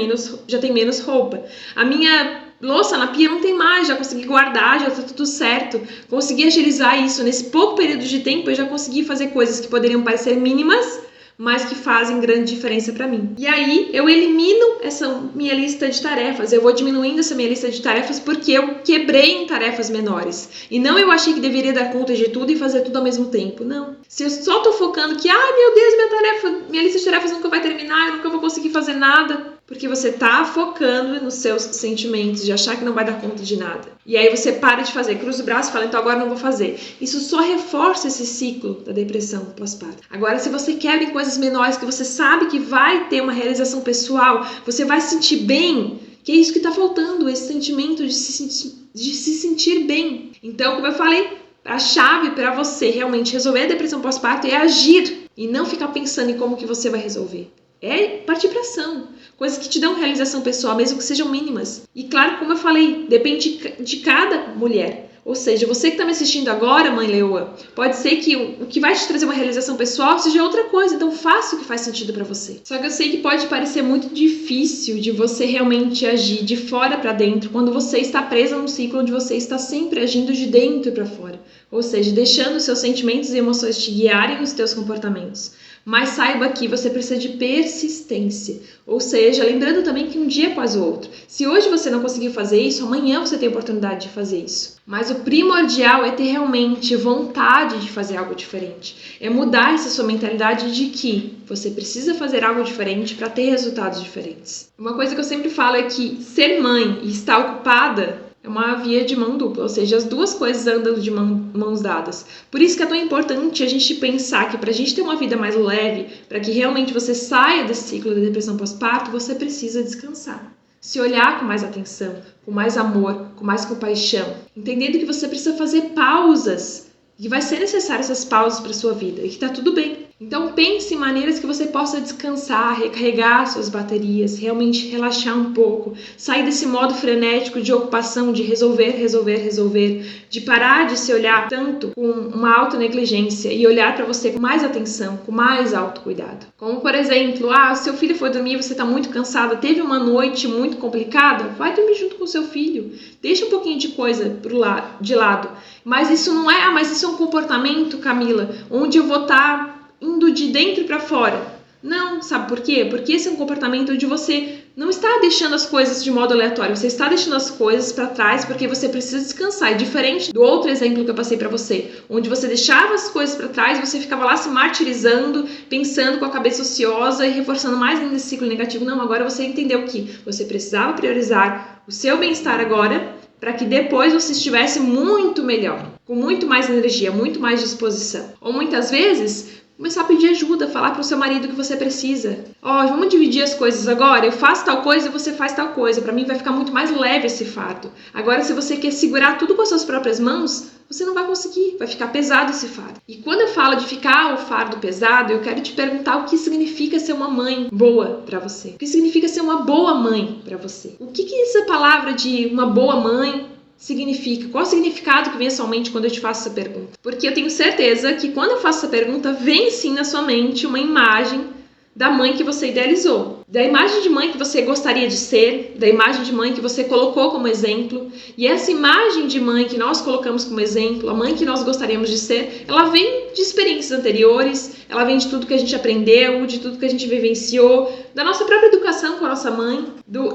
menos roupa. A minha louça na pia não tem mais, já consegui guardar, já tá tudo certo. Consegui agilizar isso, nesse pouco período de tempo eu já consegui fazer coisas que poderiam parecer mínimas, mas que fazem grande diferença para mim. E aí eu elimino essa minha lista de tarefas, eu vou diminuindo essa minha lista de tarefas porque eu quebrei em tarefas menores. E não eu achei que deveria dar conta de tudo e fazer tudo ao mesmo tempo, não. Se eu só tô focando que, meu Deus, minha lista de tarefas nunca vai terminar, eu nunca vou conseguir fazer nada, porque você tá focando nos seus sentimentos, de achar que não vai dar conta de nada. E aí você para de fazer, cruza o braço e fala, então agora não vou fazer. Isso só reforça esse ciclo da depressão pós-parto. Agora, se você quebra em coisas menores que você sabe que vai ter uma realização pessoal, você vai se sentir bem, que é isso que tá faltando, esse sentimento de se sentir bem. Então, como eu falei, a chave para você realmente resolver a depressão pós-parto é agir e não ficar pensando em como que você vai resolver. É partir para ação. Coisas que te dão realização pessoal, mesmo que sejam mínimas. E claro, como eu falei, depende de cada mulher. Ou seja, você que está me assistindo agora, mãe leoa, pode ser que o que vai te trazer uma realização pessoal seja outra coisa. Então faça o que faz sentido para você. Só que eu sei que pode parecer muito difícil de você realmente agir de fora para dentro quando você está presa num ciclo onde você está sempre agindo de dentro para fora. Ou seja, deixando seus sentimentos e emoções te guiarem nos teus comportamentos. Mas saiba que você precisa de persistência, ou seja, lembrando também que um dia após o outro. Se hoje você não conseguiu fazer isso, amanhã você tem a oportunidade de fazer isso. Mas o primordial é ter realmente vontade de fazer algo diferente. É mudar essa sua mentalidade de que você precisa fazer algo diferente para ter resultados diferentes. Uma coisa que eu sempre falo é que ser mãe e estar ocupada é uma via de mão dupla, ou seja, as duas coisas andam de mãos dadas. Por isso que é tão importante a gente pensar que para a gente ter uma vida mais leve, para que realmente você saia desse ciclo da depressão pós-parto, você precisa descansar. Se olhar com mais atenção, com mais amor, com mais compaixão, entendendo que você precisa fazer pausas, que vai ser necessário essas pausas para a sua vida e que está tudo bem. Então pense em maneiras que você possa descansar, recarregar suas baterias, realmente relaxar um pouco, sair desse modo frenético de ocupação, de resolver, de parar de se olhar tanto com uma autonegligência e olhar para você com mais atenção, com mais autocuidado. Como por exemplo, seu filho foi dormir, você está muito cansada, teve uma noite muito complicada, vai dormir junto com o seu filho, deixa um pouquinho de coisa de lado. Mas isso não é, mas isso é um comportamento, Camila, onde eu vou estar indo de dentro para fora. Não, sabe por quê? Porque esse é um comportamento onde você não está deixando as coisas de modo aleatório, você está deixando as coisas para trás porque você precisa descansar. É diferente do outro exemplo que eu passei para você, onde você deixava as coisas para trás, você ficava lá se martirizando, pensando com a cabeça ociosa e reforçando mais ainda esse ciclo negativo. Não, agora você entendeu que você precisava priorizar o seu bem-estar agora para que depois você estivesse muito melhor, com muito mais energia, muito mais disposição. Ou muitas vezes começar a pedir ajuda, falar para o seu marido que você precisa. Vamos dividir as coisas agora? Eu faço tal coisa e você faz tal coisa. Para mim vai ficar muito mais leve esse fardo. Agora, se você quer segurar tudo com as suas próprias mãos, você não vai conseguir, vai ficar pesado esse fardo. E quando eu falo de ficar o fardo pesado, eu quero te perguntar o que significa ser uma mãe boa para você. O que significa ser uma boa mãe para você? O que essa palavra de uma boa mãe significa? Qual o significado que vem à sua mente quando eu te faço essa pergunta? Porque eu tenho certeza que quando eu faço essa pergunta, vem sim na sua mente uma imagem da mãe que você idealizou. da imagem de mãe que você gostaria de ser, da imagem de mãe que você colocou como exemplo. E essa imagem de mãe que nós colocamos como exemplo, a mãe que nós gostaríamos de ser, ela vem de experiências anteriores, ela vem de tudo que a gente aprendeu, de tudo que a gente vivenciou, da nossa própria educação com a nossa mãe,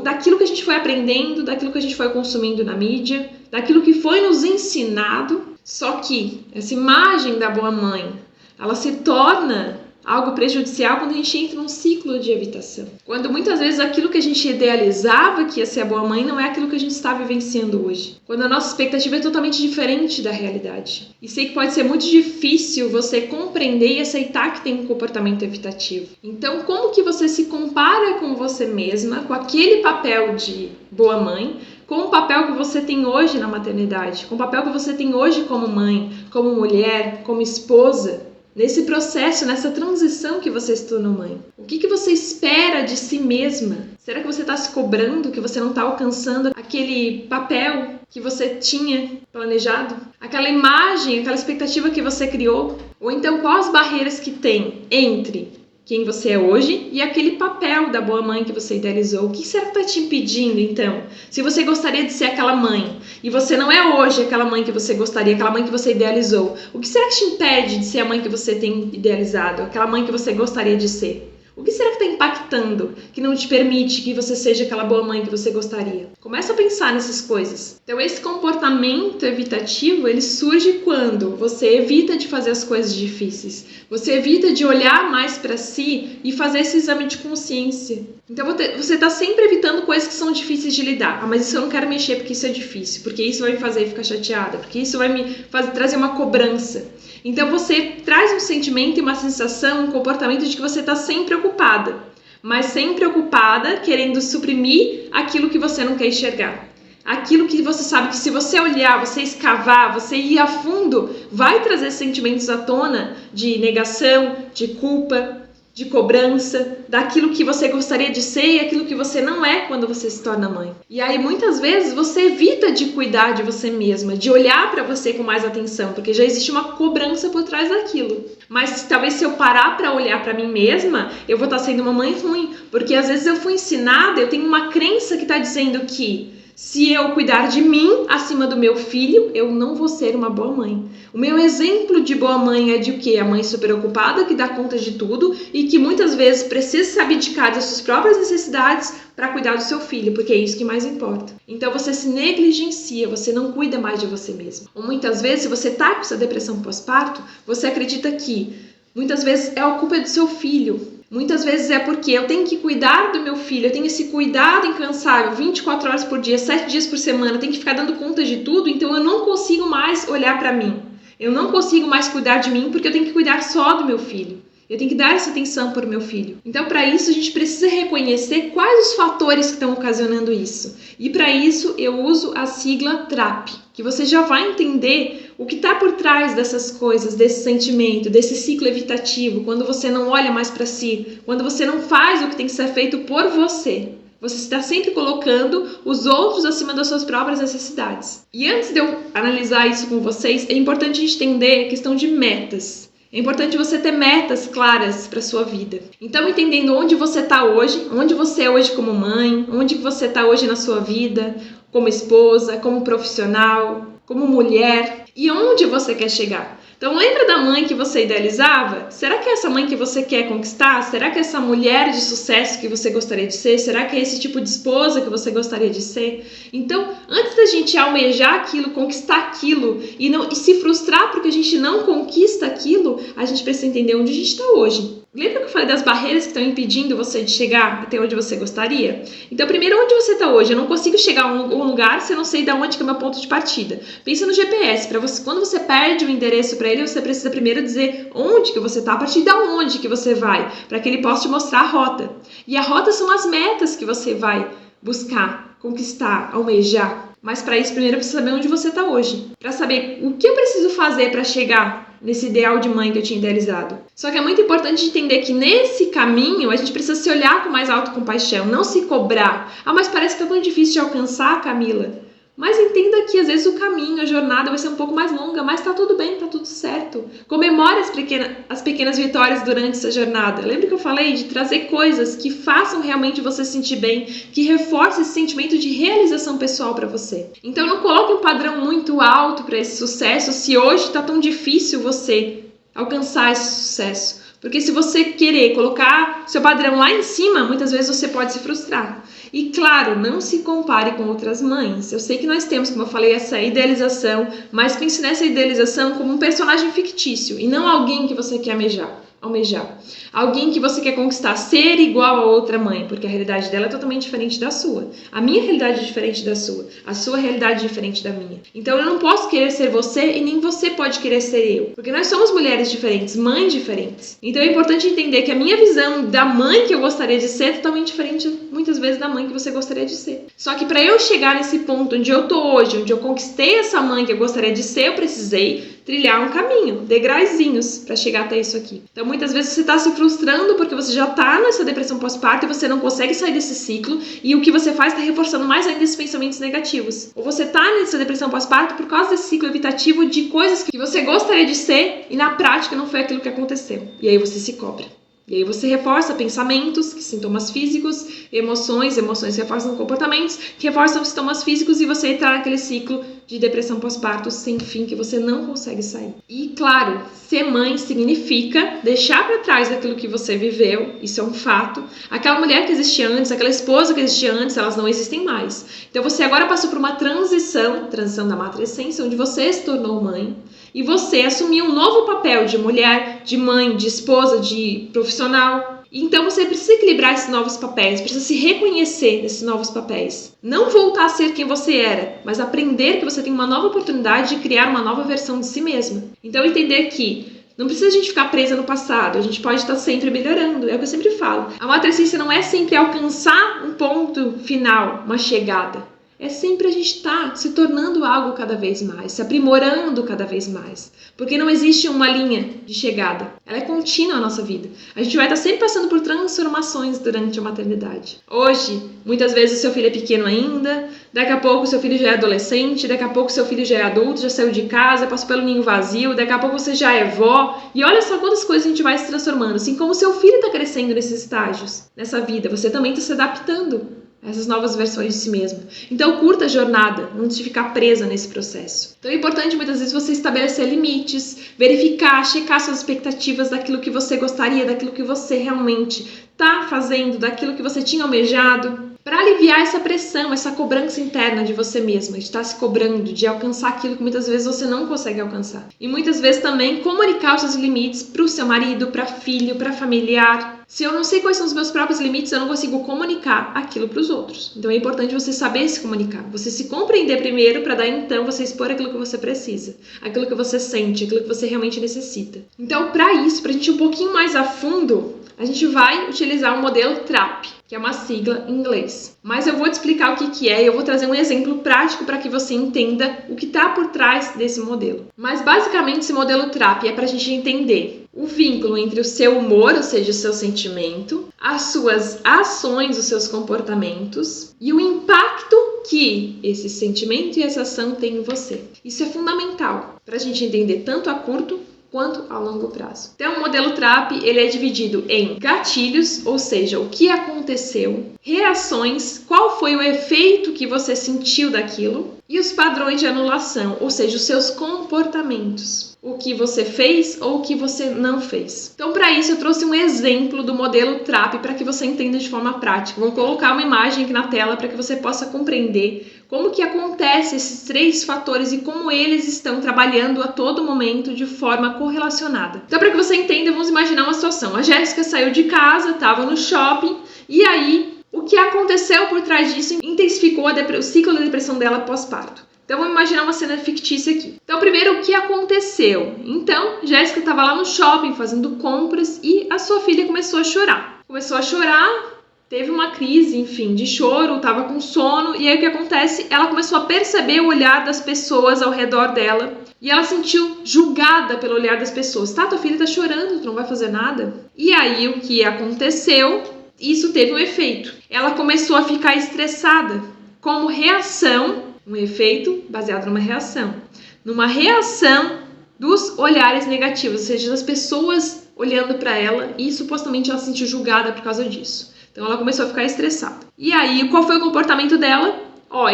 daquilo que a gente foi aprendendo, daquilo que a gente foi consumindo na mídia, daquilo que foi nos ensinado. Só que essa imagem da boa mãe, ela se torna algo prejudicial quando a gente entra num ciclo de evitação. Quando muitas vezes aquilo que a gente idealizava que ia ser a boa mãe não é aquilo que a gente está vivenciando hoje. Quando a nossa expectativa é totalmente diferente da realidade. E sei que pode ser muito difícil você compreender e aceitar que tem um comportamento evitativo. Então, como que você se compara com você mesma, com aquele papel de boa mãe, com o papel que você tem hoje na maternidade, com o papel que você tem hoje como mãe, como mulher, como esposa, nesse processo, nessa transição que você se tornou mãe? O que você espera de si mesma? Será que você está se cobrando, que você não está alcançando aquele papel que você tinha planejado? Aquela imagem, aquela expectativa que você criou? Ou então, quais barreiras que tem entre quem você é hoje e aquele papel da boa mãe que você idealizou? O que será que está te impedindo, então? Se você gostaria de ser aquela mãe e você não é hoje aquela mãe que você gostaria, aquela mãe que você idealizou, o que será que te impede de ser a mãe que você tem idealizado, aquela mãe que você gostaria de ser? O que será que está impactando, que não te permite que você seja aquela boa mãe que você gostaria? Começa a pensar nessas coisas. Então, esse comportamento evitativo, ele surge quando você evita de fazer as coisas difíceis. Você evita de olhar mais para si e fazer esse exame de consciência. Então, você está sempre evitando coisas que são difíceis de lidar. Ah, mas isso eu não quero mexer porque isso é difícil, porque isso vai me fazer ficar chateada, porque isso vai me trazer uma cobrança. Então você traz um sentimento e uma sensação, um comportamento de que você está sempre ocupada, mas sempre ocupada querendo suprimir aquilo que você não quer enxergar. Aquilo que você sabe que se você olhar, você escavar, você ir a fundo, vai trazer sentimentos à tona de negação, de culpa, de cobrança, daquilo que você gostaria de ser e aquilo que você não é quando você se torna mãe. E aí muitas vezes você evita de cuidar de você mesma, de olhar para você com mais atenção, porque já existe uma cobrança por trás daquilo. Mas talvez se eu parar para olhar para mim mesma, eu vou estar sendo uma mãe ruim, porque às vezes eu fui ensinada, eu tenho uma crença que está dizendo que se eu cuidar de mim acima do meu filho, eu não vou ser uma boa mãe. O meu exemplo de boa mãe é de o quê? A mãe super ocupada, que dá conta de tudo e que muitas vezes precisa se abdicar das suas próprias necessidades para cuidar do seu filho, porque é isso que mais importa. Então você se negligencia, você não cuida mais de você mesmo. Ou muitas vezes, se você está com essa depressão pós-parto, você acredita que muitas vezes é a culpa do seu filho. Muitas vezes é porque eu tenho que cuidar do meu filho, eu tenho esse cuidado incansável, 24 horas por dia, 7 dias por semana, eu tenho que ficar dando conta de tudo, então eu não consigo mais olhar para mim. Eu não consigo mais cuidar de mim porque eu tenho que cuidar só do meu filho. Eu tenho que dar essa atenção para o meu filho. Então, para isso, a gente precisa reconhecer quais os fatores que estão ocasionando isso. E para isso, eu uso a sigla TRAP, que você já vai entender o que está por trás dessas coisas, desse sentimento, desse ciclo evitativo, quando você não olha mais para si, quando você não faz o que tem que ser feito por você. Você está sempre colocando os outros acima das suas próprias necessidades. E antes de eu analisar isso com vocês, é importante a gente entender a questão de metas. É importante você ter metas claras para a sua vida. Então, entendendo onde você está hoje, onde você é hoje como mãe, onde você está hoje na sua vida, como esposa, como profissional, como mulher, e onde você quer chegar. Então, lembra da mãe que você idealizava? Será que é essa mãe que você quer conquistar? Será que é essa mulher de sucesso que você gostaria de ser? Será que é esse tipo de esposa que você gostaria de ser? Então, antes da gente almejar aquilo, conquistar aquilo e se frustrar porque a gente não conquista aquilo, a gente precisa entender onde a gente está hoje. Lembra que eu falei das barreiras que estão impedindo você de chegar até onde você gostaria? Então, primeiro, onde você está hoje? Eu não consigo chegar a um lugar se eu não sei de onde que é o meu ponto de partida. Pensa no GPS. Quando você perde o endereço para ele, você precisa primeiro dizer onde que você está, a partir de onde que você vai, para que ele possa te mostrar a rota. E a rota são as metas que você vai buscar, conquistar, almejar. Mas para isso, primeiro, eu preciso saber onde você está hoje. Para saber o que eu preciso fazer para chegar nesse ideal de mãe que eu tinha idealizado. Só que é muito importante entender que nesse caminho a gente precisa se olhar com mais autocompaixão, não se cobrar. Ah, mas parece que é tão difícil de alcançar, Camila. Mas entenda que às vezes o caminho, a jornada vai ser um pouco mais longa, mas tá tudo bem, tá tudo certo. Comemore as pequenas vitórias durante essa jornada. Lembra que eu falei de trazer coisas que façam realmente você se sentir bem, que reforcem esse sentimento de realização pessoal para você. Então não coloque um padrão muito alto para esse sucesso se hoje tá tão difícil você alcançar esse sucesso. Porque se você querer colocar seu padrão lá em cima, muitas vezes você pode se frustrar. E claro, não se compare com outras mães. Eu sei que nós temos, como eu falei, essa idealização, mas pense nessa idealização como um personagem fictício e não alguém que você quer almejar. Alguém que você quer conquistar, ser igual a outra mãe, porque a realidade dela é totalmente diferente da sua. A minha realidade é diferente da sua. A sua realidade é diferente da minha. Então eu não posso querer ser você e nem você pode querer ser eu. Porque nós somos mulheres diferentes, mães diferentes. Então é importante entender que a minha visão da mãe que eu gostaria de ser é totalmente diferente, muitas vezes, da mãe que você gostaria de ser. Só que para eu chegar nesse ponto onde eu tô hoje, onde eu conquistei essa mãe que eu gostaria de ser, eu precisei trilhar um caminho, degrauzinhos para chegar até isso aqui. Então muitas vezes você está se frustrando porque você já está nessa depressão pós-parto e você não consegue sair desse ciclo e o que você faz está reforçando mais ainda esses pensamentos negativos. Ou você está nessa depressão pós-parto por causa desse ciclo evitativo de coisas que você gostaria de ser e na prática não foi aquilo que aconteceu. E aí você se cobra. E aí você reforça pensamentos, sintomas físicos, emoções reforçam comportamentos, que reforçam sintomas físicos e você entra naquele ciclo de depressão pós-parto sem fim que você não consegue sair. E claro, ser mãe significa deixar para trás aquilo que você viveu, isso é um fato. Aquela mulher que existia antes, aquela esposa que existia antes, elas não existem mais. Então você agora passou por uma transição da matrescência, onde você se tornou mãe. E você assumiu um novo papel de mulher, de mãe, de esposa, de profissional. Então você precisa equilibrar esses novos papéis, precisa se reconhecer nesses novos papéis. Não voltar a ser quem você era, mas aprender que você tem uma nova oportunidade de criar uma nova versão de si mesma. Então entender que não precisa a gente ficar presa no passado, a gente pode estar sempre melhorando, é o que eu sempre falo. A matrescência não é sempre alcançar um ponto final, uma chegada. É sempre a gente estar se tornando algo cada vez mais, se aprimorando cada vez mais. Porque não existe uma linha de chegada. Ela é contínua a nossa vida. A gente vai estar sempre passando por transformações durante a maternidade. Hoje, muitas vezes o seu filho é pequeno ainda, daqui a pouco o seu filho já é adolescente, daqui a pouco o seu filho já é adulto, já saiu de casa, passou pelo ninho vazio, daqui a pouco você já é vó. E olha só quantas coisas a gente vai se transformando. Assim como o seu filho está crescendo nesses estágios, nessa vida, você também está se adaptando essas novas versões de si mesmo. Então curta a jornada, antes de ficar presa nesse processo. Então é importante muitas vezes você estabelecer limites, verificar, checar suas expectativas daquilo que você gostaria, daquilo que você realmente está fazendo, daquilo que você tinha almejado, para aliviar essa pressão, essa cobrança interna de você mesma, de estar se cobrando, de alcançar aquilo que muitas vezes você não consegue alcançar. E muitas vezes também comunicar os seus limites para o seu marido, para filho, para familiar. Se eu não sei quais são os meus próprios limites, eu não consigo comunicar aquilo para os outros. Então é importante você saber se comunicar, você se compreender primeiro para daí então você expor aquilo que você precisa, aquilo que você sente, aquilo que você realmente necessita. Então para isso, para a gente ir um pouquinho mais a fundo, a gente vai utilizar o modelo TRAP, que é uma sigla em inglês. Mas eu vou te explicar o que é e eu vou trazer um exemplo prático para que você entenda o que está por trás desse modelo. Mas basicamente esse modelo TRAP é para a gente entender o vínculo entre o seu humor, ou seja, o seu sentimento, as suas ações, os seus comportamentos e o impacto que esse sentimento e essa ação têm em você. Isso é fundamental para a gente entender tanto a curto quanto a longo prazo. Então, o modelo TRAP ele é dividido em gatilhos, ou seja, o que aconteceu, reações, qual foi o efeito que você sentiu daquilo, e os padrões de anulação, ou seja, os seus comportamentos, o que você fez ou o que você não fez. Então, para isso, eu trouxe um exemplo do modelo TRAP para que você entenda de forma prática. Vou colocar uma imagem aqui na tela para que você possa compreender como que acontece esses três fatores e como eles estão trabalhando a todo momento de forma correlacionada. Então, para que você entenda, vamos imaginar uma situação. A Jéssica saiu de casa, estava no shopping e aí o que aconteceu por trás disso intensificou o ciclo da depressão dela pós-parto. Então, vamos imaginar uma cena fictícia aqui. Então, primeiro, o que aconteceu? Então, Jéssica estava lá no shopping fazendo compras e a sua filha começou a chorar. Teve uma crise, enfim, de choro, estava com sono, e aí o que acontece? Ela começou a perceber o olhar das pessoas ao redor dela, e ela sentiu julgada pelo olhar das pessoas. Tá, tua filha tá chorando, tu não vai fazer nada? E aí o que aconteceu? Isso teve um efeito. Ela começou a ficar estressada, como reação, Um efeito baseado numa reação. Numa reação dos olhares negativos, ou seja, das pessoas olhando para ela e supostamente ela se sentiu julgada por causa disso. Então ela começou a ficar estressada. E aí, qual foi o comportamento dela?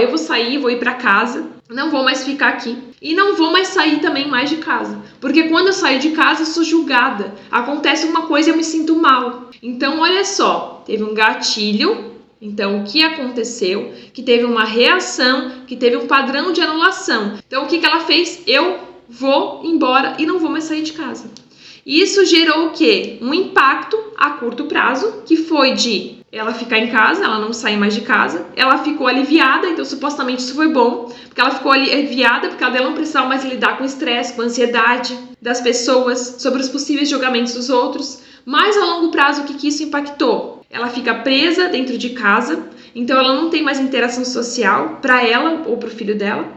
Eu vou sair, vou ir para casa, não vou mais ficar aqui. E não vou mais sair também mais de casa. Porque quando eu saio de casa, eu sou julgada. Acontece uma coisa e eu me sinto mal. Então, olha só, teve um gatilho. Então, o que aconteceu? Que teve uma reação, que teve um padrão de anulação. Então, o que ela fez? Eu vou embora e não vou mais sair de casa. Isso gerou o quê? Um impacto a curto prazo, que foi de ela ficar em casa, ela não sair mais de casa, ela ficou aliviada, então supostamente isso foi bom, porque ela ficou aliviada, porque ela não precisava mais lidar com estresse, com ansiedade das pessoas, sobre os possíveis julgamentos dos outros. Mas a longo prazo, o que isso impactou? Ela fica presa dentro de casa, então ela não tem mais interação social para ela ou para o filho dela.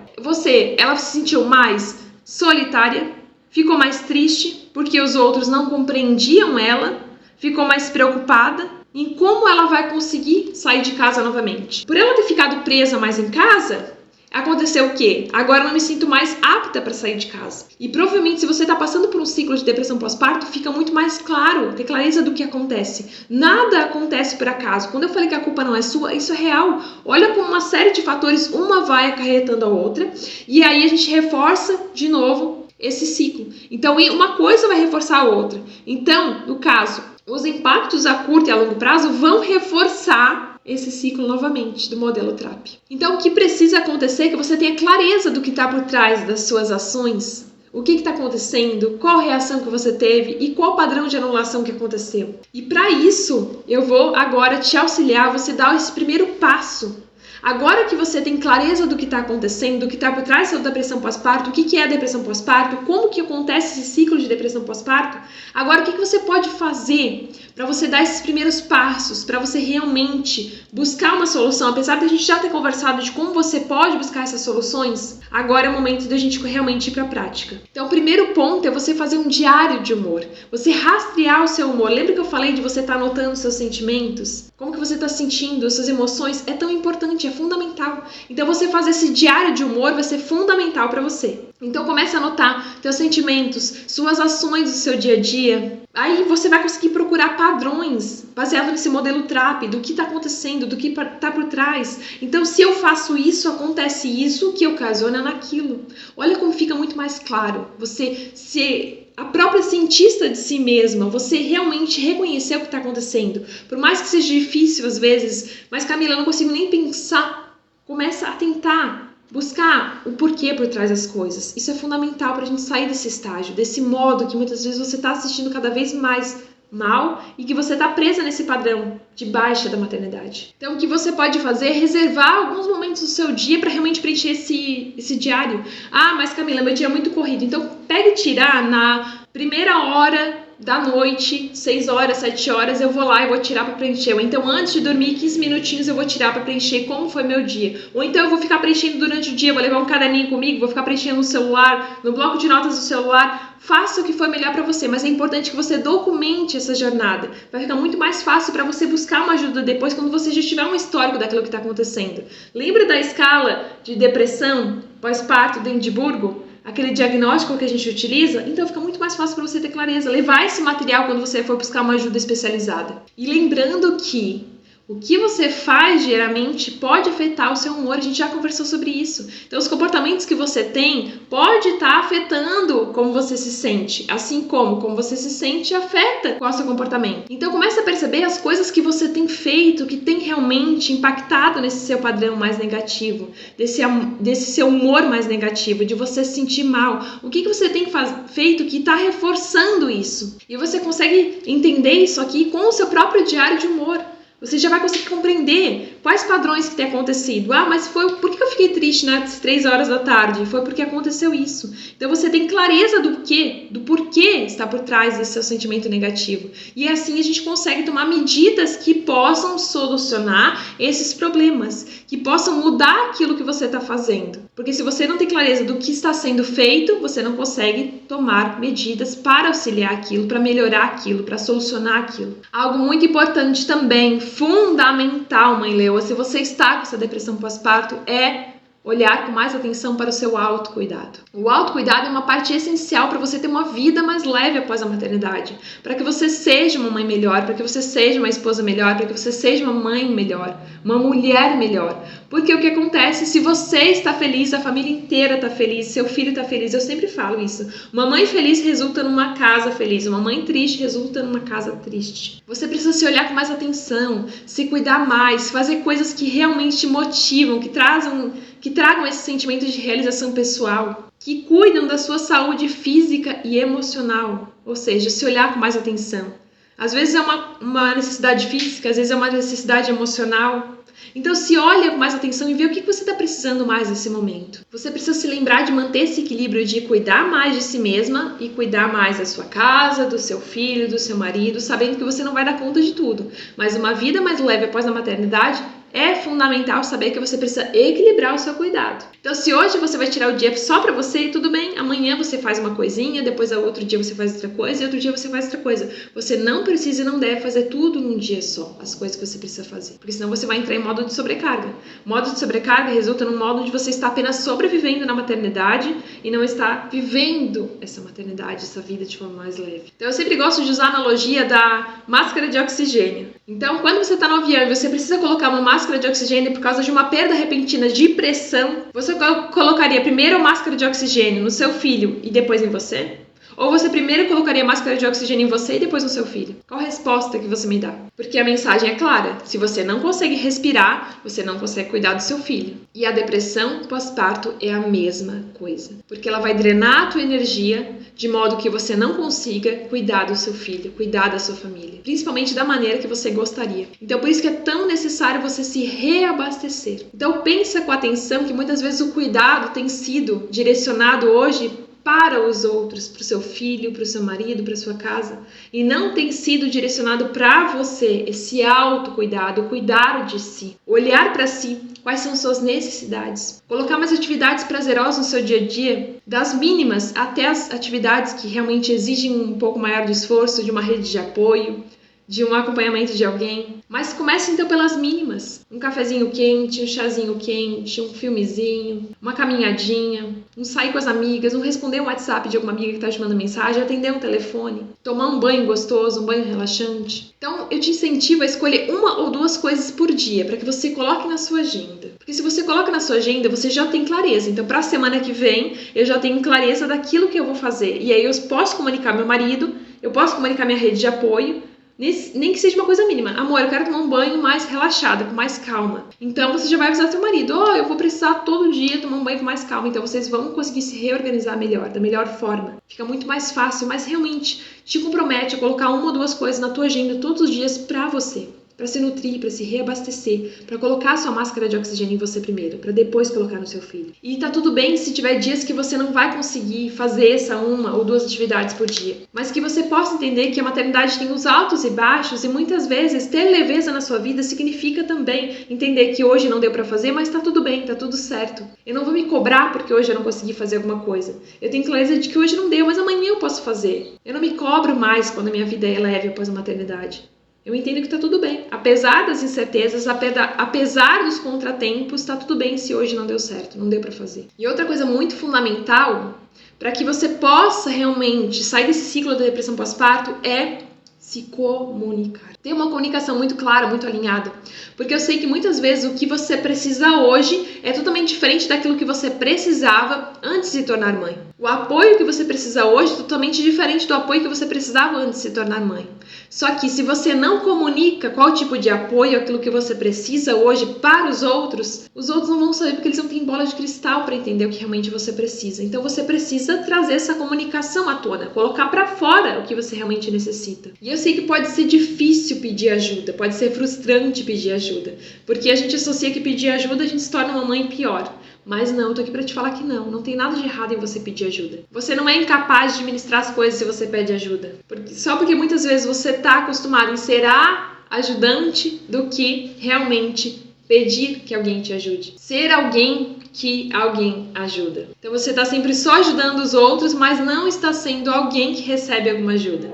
Ela se sentiu mais solitária, ficou mais triste porque os outros não compreendiam ela, ficou mais preocupada em como ela vai conseguir sair de casa novamente. Por ela ter ficado presa mais em casa, aconteceu o quê? Agora eu não me sinto mais apta para sair de casa. E provavelmente, se você está passando por um ciclo de depressão pós-parto, fica muito mais claro, ter clareza do que acontece. Nada acontece por acaso. Quando eu falei que a culpa não é sua, isso é real. Olha como uma série de fatores, uma vai acarretando a outra, e aí a gente reforça de novo esse ciclo. Então, uma coisa vai reforçar a outra. Então, no caso, os impactos a curto e a longo prazo vão reforçar esse ciclo novamente do modelo TRAP. Então, o que precisa acontecer é que você tenha clareza do que está por trás das suas ações, o que está acontecendo, qual reação que você teve e qual padrão de anulação que aconteceu. E para isso, eu vou agora te auxiliar, você dar esse primeiro passo. Agora que você tem clareza do que está acontecendo, do que está por trás da depressão pós-parto, o que é a depressão pós-parto, como que acontece esse ciclo de depressão pós-parto, agora o que você pode fazer para você dar esses primeiros passos, para você realmente buscar uma solução, apesar de a gente já ter conversado de como você pode buscar essas soluções, agora é o momento da gente realmente ir para a prática. Então, o primeiro ponto é você fazer um diário de humor, você rastrear o seu humor. Lembra que eu falei de você estar anotando seus sentimentos? Como que você está sentindo, suas emoções? É tão importante, é fundamental. Então, você fazer esse diário de humor vai ser fundamental para você. Então, comece a anotar seus sentimentos, suas ações do seu dia a dia. Aí você vai conseguir procurar padrões baseado nesse modelo TRAP, do que está acontecendo, do que está por trás. Então, se eu faço isso, acontece isso, que ocasiona naquilo. Olha como fica muito mais claro. Você ser a própria cientista de si mesma, você realmente reconhecer o que está acontecendo. Por mais que seja difícil às vezes, mas Camila, eu não consigo nem pensar. Começa a tentar buscar o porquê por trás das coisas. Isso é fundamental para a gente sair desse estágio, desse modo que muitas vezes você está assistindo cada vez mais mal e que você está presa nesse padrão de baixa da maternidade. Então, o que você pode fazer é reservar alguns momentos do seu dia para realmente preencher esse diário. Ah, mas Camila, meu dia é muito corrido. Então, pegue e tirar na primeira hora da noite, 6 horas, 7 horas, eu vou lá e vou tirar para preencher. Ou então, antes de dormir, 15 minutinhos eu vou tirar para preencher como foi meu dia. Ou então, eu vou ficar preenchendo durante o dia, vou levar um caderninho comigo, vou ficar preenchendo no celular, no bloco de notas do celular. Faça o que for melhor para você, mas é importante que você documente essa jornada. Vai ficar muito mais fácil para você buscar uma ajuda depois, quando você já tiver um histórico daquilo que está acontecendo. Lembra da escala de depressão pós-parto do Edimburgo? Aquele diagnóstico que a gente utiliza? Então fica muito mais fácil para você ter clareza. Levar esse material quando você for buscar uma ajuda especializada. E lembrando que o que você faz geralmente pode afetar o seu humor, a gente já conversou sobre isso. Então os comportamentos que você tem pode estar afetando como você se sente, assim como você se sente afeta qual é o seu comportamento. Então comece a perceber as coisas que você tem feito, que tem realmente impactado nesse seu padrão mais negativo, desse seu humor mais negativo, de você se sentir mal. O que você tem feito que está reforçando isso? E você consegue entender isso aqui com o seu próprio diário de humor. Você já vai conseguir compreender quais padrões que tem acontecido. Ah, mas por que eu fiquei triste nas 3 horas da tarde? Foi porque aconteceu isso. Então você tem clareza do porquê está por trás desse seu sentimento negativo. E assim a gente consegue tomar medidas que possam solucionar esses problemas, que possam mudar aquilo que você está fazendo. Porque se você não tem clareza do que está sendo feito, você não consegue tomar medidas para auxiliar aquilo, para melhorar aquilo, para solucionar aquilo. Algo muito importante também, fundamental, mãe leoa, se você está com essa depressão pós-parto, é olhar com mais atenção para o seu autocuidado. O autocuidado é uma parte essencial para você ter uma vida mais leve após a maternidade, para que você seja uma mãe melhor, para que você seja uma esposa melhor, para que você seja uma mãe melhor, uma mulher melhor. Porque o que acontece, se você está feliz, a família inteira está feliz, seu filho está feliz, eu sempre falo isso. Uma mãe feliz resulta numa casa feliz, uma mãe triste resulta numa casa triste. Você precisa se olhar com mais atenção, se cuidar mais, fazer coisas que realmente te motivam, que tragam esse sentimento de realização pessoal, que cuidam da sua saúde física e emocional, ou seja, se olhar com mais atenção. Às vezes é uma necessidade física, às vezes é uma necessidade emocional. Então se olha com mais atenção e vê o que você está precisando mais nesse momento. Você precisa se lembrar de manter esse equilíbrio de cuidar mais de si mesma e cuidar mais da sua casa, do seu filho, do seu marido, sabendo que você não vai dar conta de tudo. Mas uma vida mais leve após a maternidade é fundamental saber que você precisa equilibrar o seu cuidado. Então, se hoje você vai tirar o dia só pra você, tudo bem. Amanhã você faz uma coisinha, depois outro dia você faz outra coisa e outro dia você faz outra coisa. Você não precisa e não deve fazer tudo num dia só, as coisas que você precisa fazer. Porque senão você vai entrar em modo de sobrecarga. Modo de sobrecarga resulta num modo de você estar apenas sobrevivendo na maternidade e não estar vivendo essa maternidade, essa vida de forma mais leve. Então, eu sempre gosto de usar a analogia da máscara de oxigênio. Então, quando você está no avião e você precisa colocar uma máscara de oxigênio por causa de uma perda repentina de pressão, você colocaria primeiro a máscara de oxigênio no seu filho e depois em você? Ou você primeiro colocaria a máscara de oxigênio em você e depois no seu filho? Qual a resposta que você me dá? Porque a mensagem é clara. Se você não consegue respirar, você não consegue cuidar do seu filho. E a depressão pós-parto é a mesma coisa. Porque ela vai drenar a tua energia de modo que você não consiga cuidar do seu filho, cuidar da sua família. Principalmente da maneira que você gostaria. Então, por isso que é tão necessário você se reabastecer. Então, pensa com atenção que muitas vezes o cuidado tem sido direcionado hoje para os outros, para o seu filho, para o seu marido, para a sua casa, e não tem sido direcionado para você, esse autocuidado, cuidar de si, olhar para si, quais são suas necessidades, colocar mais atividades prazerosas no seu dia a dia, das mínimas até as atividades que realmente exigem um pouco maior de esforço, de uma rede de apoio, de um acompanhamento de alguém. Mas comece então pelas mínimas. Um cafezinho quente, um chazinho quente, um filmezinho, uma caminhadinha, um sair com as amigas, um responder um WhatsApp de alguma amiga que está te mandando mensagem, atender um telefone, tomar um banho gostoso, um banho relaxante. Então eu te incentivo a escolher uma ou duas coisas por dia para que você coloque na sua agenda. Porque se você coloca na sua agenda, você já tem clareza. Então para a semana que vem, eu já tenho clareza daquilo que eu vou fazer. E aí eu posso comunicar meu marido, eu posso comunicar minha rede de apoio, nem que seja uma coisa mínima. Amor, eu quero tomar um banho mais relaxado, com mais calma. Então você já vai avisar seu marido, eu vou precisar todo dia tomar um banho com mais calma. Então vocês vão conseguir se reorganizar melhor, da melhor forma. Fica muito mais fácil, mas realmente te compromete a colocar uma ou duas coisas na tua agenda todos os dias pra você. Para se nutrir, para se reabastecer, para colocar a sua máscara de oxigênio em você primeiro, para depois colocar no seu filho. E tá tudo bem se tiver dias que você não vai conseguir fazer essa uma ou duas atividades por dia, mas que você possa entender que a maternidade tem os altos e baixos e muitas vezes ter leveza na sua vida significa também entender que hoje não deu para fazer, mas tá tudo bem, tá tudo certo. Eu não vou me cobrar porque hoje eu não consegui fazer alguma coisa. Eu tenho clareza de que hoje não deu, mas amanhã eu posso fazer. Eu não me cobro mais quando a minha vida é leve após a maternidade. Eu entendo que tá tudo bem. Apesar das incertezas, apesar dos contratempos, tá tudo bem se hoje não deu certo, não deu pra fazer. E outra coisa muito fundamental para que você possa realmente sair desse ciclo da depressão pós-parto é se comunicar. Ter uma comunicação muito clara, muito alinhada. Porque eu sei que muitas vezes o que você precisa hoje é totalmente diferente daquilo que você precisava antes de se tornar mãe. O apoio que você precisa hoje é totalmente diferente do apoio que você precisava antes de se tornar mãe. Só que se você não comunica qual tipo de apoio, aquilo que você precisa hoje para os outros não vão saber porque eles não têm bola de cristal para entender o que realmente você precisa. Então você precisa trazer essa comunicação à tona, colocar para fora o que você realmente necessita. E eu sei que pode ser difícil pedir ajuda, pode ser frustrante pedir ajuda, porque a gente associa que pedir ajuda a gente se torna uma mãe pior. Mas não, eu tô aqui pra te falar que não tem nada de errado em você pedir ajuda. Você não é incapaz de administrar as coisas se você pede ajuda. Só porque muitas vezes você tá acostumado em ser a ajudante do que realmente pedir que alguém te ajude. Ser alguém que alguém ajuda. Então você tá sempre só ajudando os outros, mas não está sendo alguém que recebe alguma ajuda.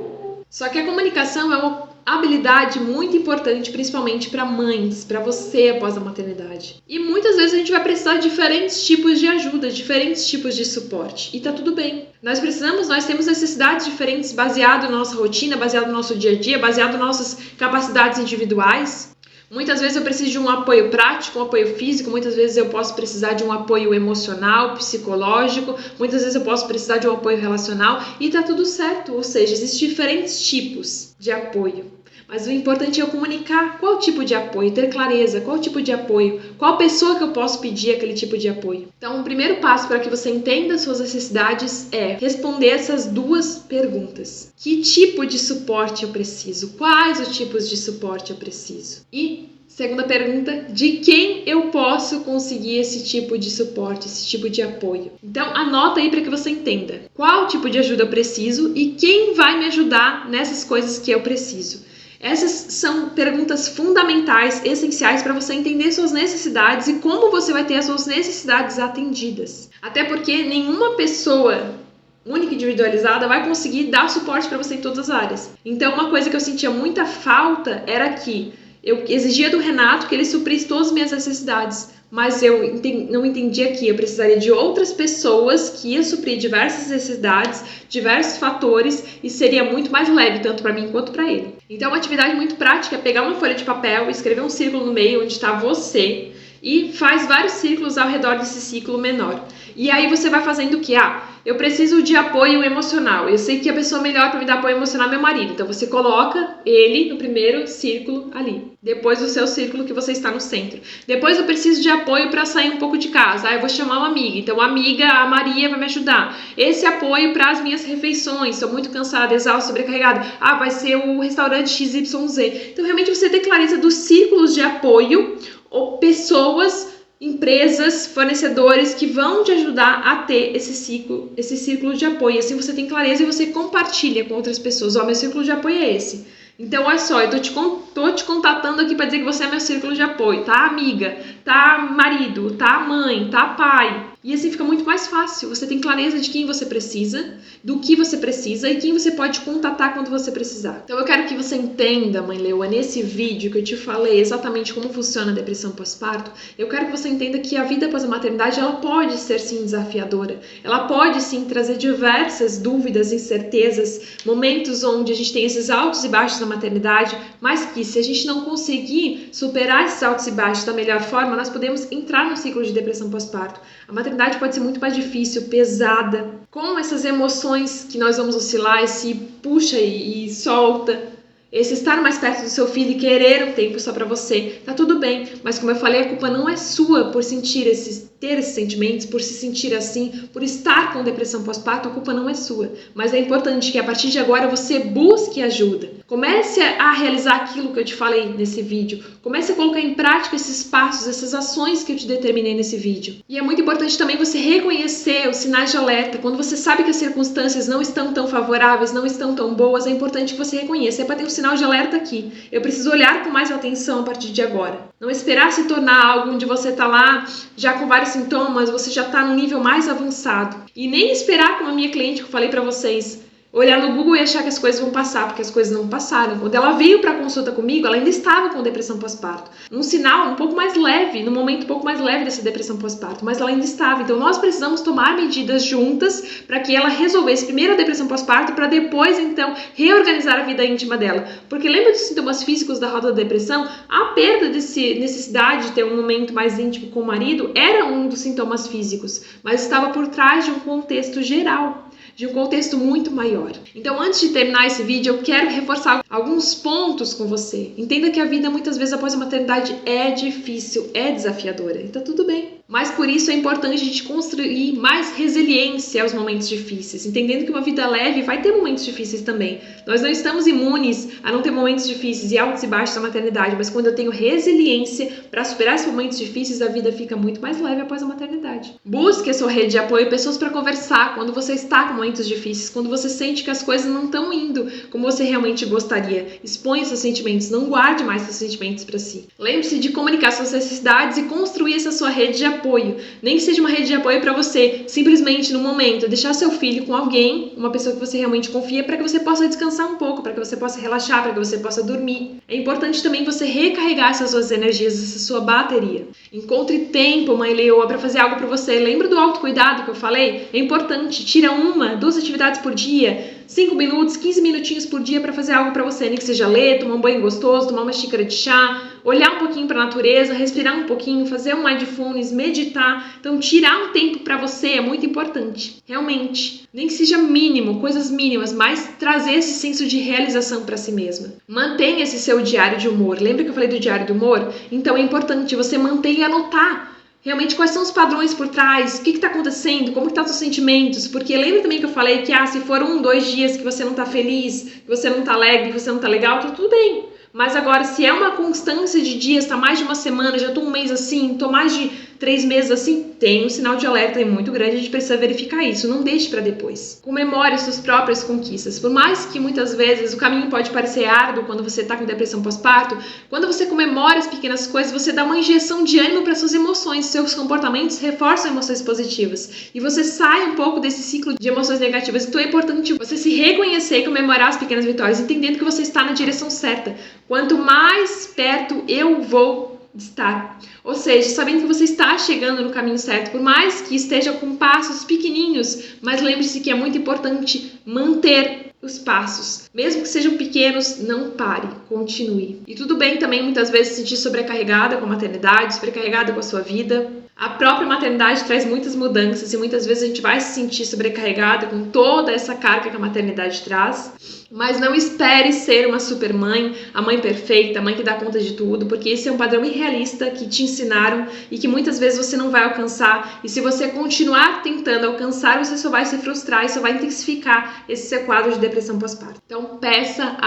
Só que a comunicação habilidade muito importante, principalmente para mães, para você após a maternidade. E muitas vezes a gente vai precisar de diferentes tipos de ajuda, diferentes tipos de suporte. E tá tudo bem. Nós temos necessidades diferentes baseado na nossa rotina, baseado no nosso dia a dia, baseado nas nossas capacidades individuais. Muitas vezes eu preciso de um apoio prático, um apoio físico, muitas vezes eu posso precisar de um apoio emocional, psicológico, muitas vezes eu posso precisar de um apoio relacional e tá tudo certo, ou seja, existem diferentes tipos de apoio. Mas o importante é eu comunicar qual tipo de apoio, ter clareza, qual tipo de apoio, qual pessoa que eu posso pedir aquele tipo de apoio. Então, o primeiro passo para que você entenda as suas necessidades é responder essas duas perguntas. Que tipo de suporte eu preciso? Quais os tipos de suporte eu preciso? E segunda pergunta, de quem eu posso conseguir esse tipo de suporte, esse tipo de apoio? Então, anota aí para que você entenda qual tipo de ajuda eu preciso e quem vai me ajudar nessas coisas que eu preciso. Essas são perguntas fundamentais, essenciais para você entender suas necessidades e como você vai ter as suas necessidades atendidas. Até porque nenhuma pessoa única e individualizada vai conseguir dar suporte para você em todas as áreas. Então, uma coisa que eu sentia muita falta era que eu exigia do Renato que ele suprisse todas as minhas necessidades, mas eu não entendia que eu precisaria de outras pessoas que iam suprir diversas necessidades, diversos fatores e seria muito mais leve, tanto para mim quanto para ele. Então, uma atividade muito prática é pegar uma folha de papel, escrever um círculo no meio onde está você e faz vários círculos ao redor desse círculo menor. E aí você vai fazendo o que? Eu preciso de apoio emocional. Eu sei que a pessoa melhor para me dar apoio emocional é meu marido. Então você coloca ele no primeiro círculo ali. Depois do seu círculo que você está no centro. Depois eu preciso de apoio para sair um pouco de casa. Eu vou chamar uma amiga. Então a amiga, a Maria, vai me ajudar. Esse apoio para as minhas refeições. Estou muito cansada, exausta, sobrecarregada. Vai ser o restaurante XYZ. Então realmente você tem clareza dos círculos de apoio ou pessoas, empresas, fornecedores que vão te ajudar a ter esse círculo de apoio. Assim você tem clareza e você compartilha com outras pessoas. Meu círculo de apoio é esse. Então, olha só, eu tô te contatando aqui para dizer que você é meu círculo de apoio, tá, amiga? Tá, marido? Tá, mãe? Tá, pai? E assim fica muito mais fácil. Você tem clareza de quem você precisa, do que você precisa e quem você pode contatar quando você precisar. Então eu quero que você entenda, mãe leoa, nesse vídeo que eu te falei exatamente como funciona a depressão pós-parto, eu quero que você entenda que a vida após a maternidade, ela pode ser sim desafiadora. Ela pode sim trazer diversas dúvidas, incertezas, momentos onde a gente tem esses altos e baixos na maternidade, mas que se a gente não conseguir superar esses altos e baixos da melhor forma, nós podemos entrar no ciclo de depressão pós-parto. A maternidade pode ser muito mais difícil, pesada, com essas emoções que nós vamos oscilar, esse puxa e solta, esse estar mais perto do seu filho e querer um tempo só para você, tá tudo bem, mas como eu falei, a culpa não é sua por ter esses sentimentos, por se sentir assim, por estar com depressão pós-parto, a culpa não é sua, mas é importante que a partir de agora você busque ajuda. Comece a realizar aquilo que eu te falei nesse vídeo. Comece a colocar em prática esses passos, essas ações que eu te determinei nesse vídeo. E é muito importante também você reconhecer os sinais de alerta. Quando você sabe que as circunstâncias não estão tão favoráveis, não estão tão boas, é importante que você reconheça. É para ter um sinal de alerta aqui. Eu preciso olhar com mais atenção a partir de agora. Não esperar se tornar algo onde você está lá já com vários sintomas, você já está no nível mais avançado. E nem esperar, como a minha cliente que eu falei para vocês, olhar no Google e achar que as coisas vão passar, porque as coisas não passaram. Quando ela veio para a consulta comigo, ela ainda estava com depressão pós-parto. Num sinal um pouco mais leve, num momento um pouco mais leve dessa depressão pós-parto, mas ela ainda estava. Então nós precisamos tomar medidas juntas para que ela resolvesse primeiro a depressão pós-parto, para depois então reorganizar a vida íntima dela. Porque lembra dos sintomas físicos da roda da depressão? A perda desse necessidade de ter um momento mais íntimo com o marido era um dos sintomas físicos, mas estava por trás de um contexto geral, de um contexto muito maior. Então, antes de terminar esse vídeo, eu quero reforçar alguns pontos com você. Entenda que a vida, muitas vezes, após a maternidade é difícil, é desafiadora. E tá tudo bem. Mas, por isso, é importante a gente construir mais resiliência aos momentos difíceis. Entendendo que uma vida leve vai ter momentos difíceis também. Nós não estamos imunes a não ter momentos difíceis e altos e baixos da maternidade. Mas quando eu tenho resiliência para superar esses momentos difíceis, a vida fica muito mais leve após a maternidade. Busque a sua rede de apoio, pessoas para conversar quando você está com momentos difíceis, quando você sente que as coisas não estão indo como você realmente gostaria. Exponha seus sentimentos, não guarde mais seus sentimentos para si. Lembre-se de comunicar suas necessidades e construir essa sua rede de apoio. Nem que seja uma rede de apoio para você, simplesmente no momento, deixar seu filho com alguém, uma pessoa que você realmente confia, para que você possa descansar um pouco, para que você possa relaxar, para que você possa dormir. É importante também você recarregar essas suas energias, essa sua bateria. Encontre tempo, mãe leoa, para fazer algo para você. Lembra do autocuidado que eu falei? É importante, tira 1, 2 atividades por dia, 5 minutos, 15 minutinhos por dia para fazer algo para você, nem que seja ler, tomar um banho gostoso, tomar uma xícara de chá, olhar um pouquinho para a natureza, respirar um pouquinho, fazer um mindfulness, meditar. Então, tirar um tempo para você é muito importante, realmente. Nem que seja mínimo, coisas mínimas, mas trazer esse senso de realização para si mesma. Mantenha esse seu diário de humor. Lembra que eu falei do diário do humor? Então, é importante você manter e anotar realmente quais são os padrões por trás, o que está acontecendo, como estão os seus sentimentos, porque lembra também que eu falei que se for 1, 2 dias que você não está feliz, que você não está alegre, que você não está legal, tá tudo bem. Mas agora, se é uma constância de dias, tá mais de uma semana, já tô um mês assim, tô mais de 3 meses assim, tem um sinal de alerta aí muito grande, a gente precisa verificar isso, não deixe para depois. Comemore suas próprias conquistas. Por mais que muitas vezes o caminho pode parecer árduo quando você tá com depressão pós-parto, quando você comemora as pequenas coisas, você dá uma injeção de ânimo para suas emoções, seus comportamentos reforçam emoções positivas e você sai um pouco desse ciclo de emoções negativas. Então é importante você se reconhecer e comemorar as pequenas vitórias, entendendo que você está na direção certa. Quanto mais perto eu vou estar, ou seja, sabendo que você está chegando no caminho certo, por mais que esteja com passos pequenininhos, mas lembre-se que é muito importante manter os passos, mesmo que sejam pequenos, não pare, continue. E tudo bem também muitas vezes se sentir sobrecarregada com a maternidade, sobrecarregada com a sua vida. A própria maternidade traz muitas mudanças e muitas vezes a gente vai se sentir sobrecarregada com toda essa carga que a maternidade traz. Mas não espere ser uma super mãe, a mãe perfeita, a mãe que dá conta de tudo, porque esse é um padrão irrealista que te ensinaram e que muitas vezes você não vai alcançar. E se você continuar tentando alcançar, você só vai se frustrar e só vai intensificar esse seu quadro de depressão pós-parto. Então peça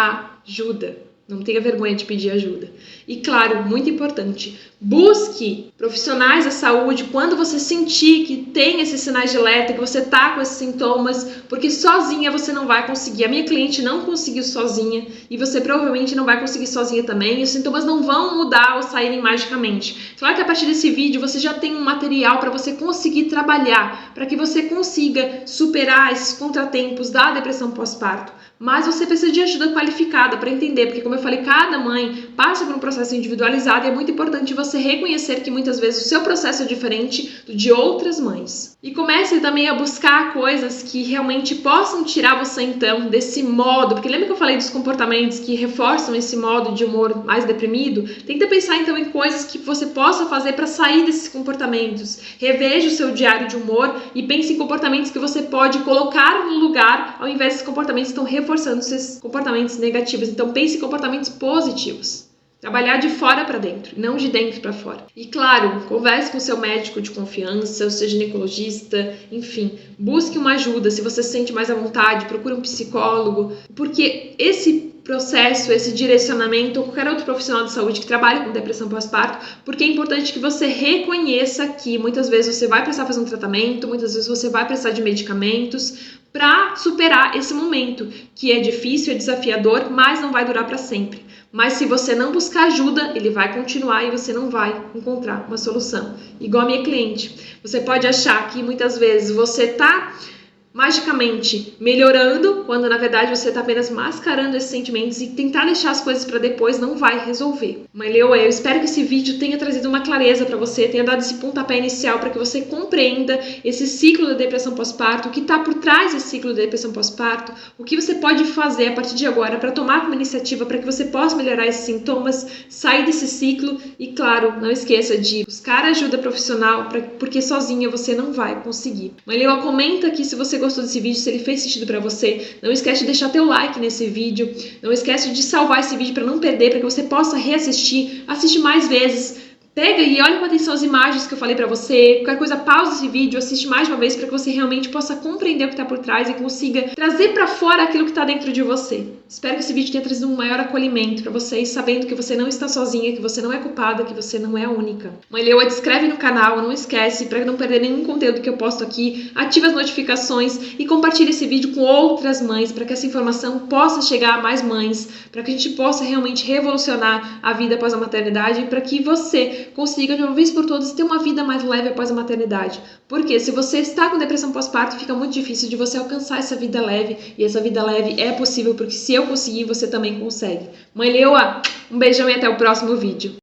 ajuda. Não tenha vergonha de pedir ajuda. E claro, muito importante, busque profissionais da saúde quando você sentir que tem esses sinais de alerta, que você tá com esses sintomas, porque sozinha você não vai conseguir. A minha cliente não conseguiu sozinha e você provavelmente não vai conseguir sozinha também. E os sintomas não vão mudar ou saírem magicamente. Claro que a partir desse vídeo você já tem um material para você conseguir trabalhar, para que você consiga superar esses contratempos da depressão pós-parto. Mas você precisa de ajuda qualificada para entender, porque como eu falei, cada mãe passa por um processo individualizado e é muito importante você reconhecer que muitas vezes o seu processo é diferente do de outras mães. E comece também a buscar coisas que realmente possam tirar você então desse modo, porque lembra que eu falei dos comportamentos que reforçam esse modo de humor mais deprimido? Tenta pensar então em coisas que você possa fazer para sair desses comportamentos. Reveja o seu diário de humor e pense em comportamentos que você pode colocar no lugar ao invés desses comportamentos que estão reforçando esses comportamentos negativos. Então pense em comportamentos positivos. Trabalhar de fora para dentro, não de dentro para fora. E claro, converse com o seu médico de confiança, o seu ginecologista, enfim, busque uma ajuda. Se você se sente mais à vontade, procure um psicólogo, porque esse processo, esse direcionamento, ou qualquer outro profissional de saúde que trabalhe com depressão pós-parto, porque é importante que você reconheça que muitas vezes você vai precisar fazer um tratamento, muitas vezes você vai precisar de medicamentos para superar esse momento, que é difícil, é desafiador, mas não vai durar para sempre. Mas se você não buscar ajuda, ele vai continuar e você não vai encontrar uma solução. Igual a minha cliente. Você pode achar que muitas vezes você está magicamente melhorando, quando na verdade você está apenas mascarando esses sentimentos e tentar deixar as coisas para depois não vai resolver. Mãe leoa, eu espero que esse vídeo tenha trazido uma clareza para você, tenha dado esse pontapé inicial para que você compreenda esse ciclo da depressão pós-parto, o que está por trás desse ciclo da depressão pós-parto, o que você pode fazer a partir de agora para tomar uma iniciativa para que você possa melhorar esses sintomas, sair desse ciclo e, claro, não esqueça de buscar ajuda profissional, porque sozinha você não vai conseguir. Mãe leoa, comenta aqui se você gostou desse vídeo, se ele fez sentido para você. Não esquece de deixar teu like nesse vídeo. Não esquece de salvar esse vídeo para não perder, para que você possa reassistir, assistir mais vezes. Pega e olha com atenção as imagens que eu falei pra você. Qualquer coisa, pausa esse vídeo, assiste mais uma vez para que você realmente possa compreender o que está por trás e consiga trazer para fora aquilo que está dentro de você. Espero que esse vídeo tenha trazido um maior acolhimento para vocês, sabendo que você não está sozinha, que você não é culpada, que você não é a única. Mãe leoa, te inscreve no canal, não esquece, para não perder nenhum conteúdo que eu posto aqui. Ativa as notificações e compartilhe esse vídeo com outras mães, para que essa informação possa chegar a mais mães, para que a gente possa realmente revolucionar a vida após a maternidade e para que você você consiga, de uma vez por todas, ter uma vida mais leve após a maternidade. Porque se você está com depressão pós-parto, fica muito difícil de você alcançar essa vida leve. E essa vida leve é possível, porque se eu conseguir, você também consegue. Mãe Leoa, um beijão e até o próximo vídeo.